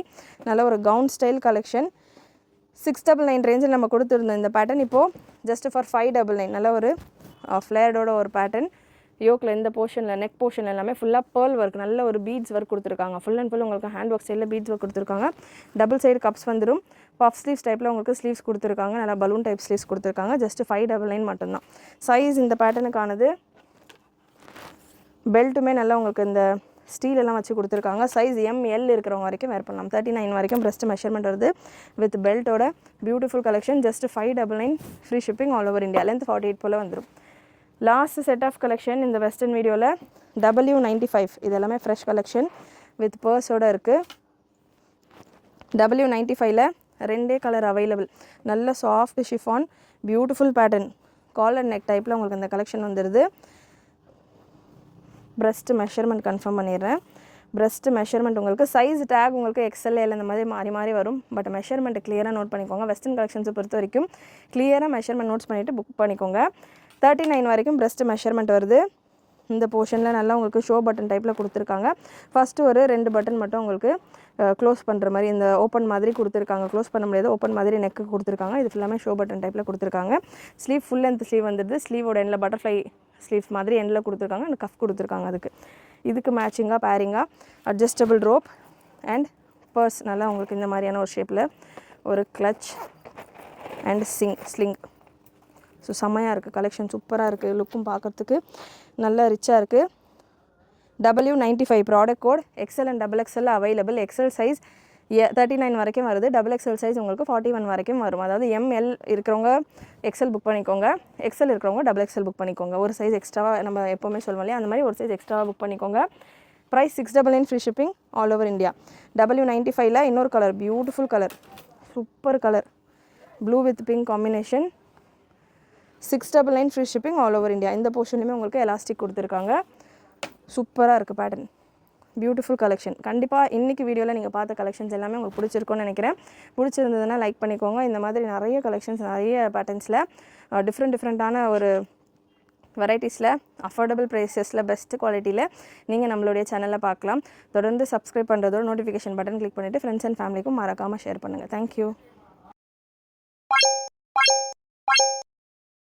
நல்ல ஒரு கவுன் ஸ்டைல் கலெக்ஷன். 699 ரேஞ்சில் நம்ம கொடுத்துருந்தோம் இந்த பேட்டர்ன். இப்போது ஜஸ்ட் ஃபார் 599 நல்ல ஒரு ஃப்ளேர்டோட ஒரு பேட்டர்ன். யோக்கில் இந்த போர்ஷனில் நெக் போர்ஷன் எல்லாமே ஃபுல்லாக பேர்ல் ஒர்க், நல்ல ஒரு பீட்ஸ் ஒர்க் கொடுத்துருக்காங்க. ஃபுல் அண்ட் ஃபுல் உங்களுக்கு ஹேண்ட் ஒர்க் ஸ்டைலில் பீட்ஸ் ஒர்க் கொடுத்துருக்காங்க. டபுள் சைடு கப்ஸ் வந்துடும். பஃப் ஸ்லீவ்ஸ் டைப்பில் உங்களுக்கு ஸ்லீவ்ஸ் கொடுத்துருக்காங்க. நல்லா பலூன் டைப் ஸ்லீவ்ஸ் கொடுத்துருக்காங்க. ஜஸ்ட் 599 மட்டும்தான். சைஸ் இந்த பேட்டர்னுக்கானது. பெல்ட்டுமே நல்லா உங்களுக்கு இந்த ஸ்டீல் எல்லாம் வச்சு கொடுத்துருக்காங்க. சைஸ் ML இருக்கிறவங்க வரைக்கும் வேர் பண்ணலாம். 39 வரைக்கும் பிரஸ்ட் மெஷர்மெண்ட் வருது வித் பெல்ட்டோட. Beautiful collection. Just 599 free shipping all over India. Length 48 போல் வந்துடும். லாஸ்ட் செட் ஆஃப் கலெக்ஷன் இந்த வெஸ்டர்ன் வீடியோவில் W95. இது எல்லாமே ஃப்ரெஷ் கலெக்ஷன் வித் பர்ஸோடு இருக்குது. W95ல் 2 கலர் அவைலபிள். நல்ல soft chiffon beautiful pattern collar neck டைப்பில் உங்களுக்கு இந்த கலெக்ஷன் வந்துடுது. பிரஸ்ட் மெஷர்மெண்ட் கன்ஃபார்ம் பண்ணிடுறேன். பிரஸ்ட் மெஷர்மெண்ட் உங்களுக்கு சைஸ் டேக் உங்களுக்கு XL இந்த மாதிரி மாறி மாறி வரும். பட் மெஷர்மெண்ட் கிளியராக நோட் பண்ணிக்கோங்க. வெஸ்டர்ன் கலெக்ஷன்ஸை பொறுத்த வரைக்கும் கிளியராக மெஷர்மெண்ட் நோட்ஸ் பண்ணிவிட்டு புக் பண்ணிக்கோங்க. 39 வரைக்கும் பிரஸ்ட் மெஷர்மெண்ட் வருது. இந்த போர்ஷனில் நல்லா உங்களுக்கு ஷோ பட்டன் டைப்பில் கொடுத்துருக்காங்க. ஃபஸ்ட்டு ஒரு 2 பட்டன் மட்டும் உங்களுக்கு க்ளோஸ் பண்ணுற மாதிரி இந்த ஓப்பன் மாதிரி கொடுத்துருக்காங்க. க்ளோஸ் பண்ண முடியாது, ஓப்பன் மாதிரி நெக்கு கொடுத்துருக்காங்க. இது ஃபுல்லாமே ஷோ பட்டன் டைப்பில் கொடுத்துருக்காங்க. ஸ்லீவ் ஃபுல் லென்த் ஸ்லீவ் வந்துடுது. ஸ்லீவோட எண்டில் பட்டர்ஃப்ளை ஸ்லீவ்ஸ் மாதிரி எண்டில் கொடுத்துருக்காங்க. அண்ட் கஃப் கொடுத்துருக்காங்க. இதுக்கு மேட்சிங்காக பேரிங்காக அட்ஜஸ்டபிள் ரோப் அண்ட் பர்ஸ் நல்லா உங்களுக்கு இந்த மாதிரியான ஒரு ஷேப்பில் ஒரு கிளச் அண்ட் ஸ்லிங். ஸோ செம்மையாக இருக்குது கலெக்ஷன். சூப்பராக இருக்குது. லுக்கும் பார்க்குறதுக்கு நல்லா ரிச்சாக இருக்குது. W95 product code XL and XXL available. XL size 39 வரைக்கும் வருது. XXL சைஸ் உங்களுக்கு 41 வரைக்கும் வரும். அதாவது ML இருக்கிறவங்க XL புக் பண்ணிக்கோங்க, XL இருக்கிறவங்க XXL புக் பண்ணிக்கோங்க. ஒரு சைஸ் எக்ஸ்ட்ராவாக நம்ம எப்போவுமே சொல்லுவோம் இல்லையா, அந்த மாதிரி ஒரு சைஸ் எக்ஸ்ட்ராவாக புக் பண்ணிக்கோங்க. Price 699 free shipping all over India. W95ல் இன்னொரு colour, beautiful colour, super colour, blue with pink combination. 699 free shipping all over India. இந்த போர்ஷன்லையுமே உங்களுக்கு எலாஸ்டிக் கொடுத்துருக்காங்க. சூப்பராக இருக்குது பேட்டர்ன். Beautiful collection. கண்டிப்பாக இன்றைக்கி வீடியோவில் நீங்கள் பார்த்த கலெக்ஷன்ஸ் எல்லாமே உங்களுக்கு பிடிச்சிருக்கும்னு நினைக்கிறேன். பிடிச்சிருந்ததுன்னா லைக் பண்ணிக்கோங்க. இந்த மாதிரி நிறைய கலெக்ஷன்ஸ், நிறைய பேட்டர்ன்ஸில் டிஃப்ரெண்ட்டான ஒரு வெரைட்டிஸில் அஃபோர்டபுள் ப்ரைஸஸில் பெஸ்ட் குவாலிட்டியில் நீங்கள் நம்மளுடைய சேனலில் பார்க்கலாம். தொடர்ந்து சப்ஸ்கிரைப் பண்ணுறதோட நோட்டிஃபிகேஷன் பட்டன் கிளிக் பண்ணிவிட்டு ஃப்ரெண்ட்ஸ் அண்ட் ஃபேமிலிக்கும் மறக்காமல் ஷேர் பண்ணுங்கள். தேங்க்யூ.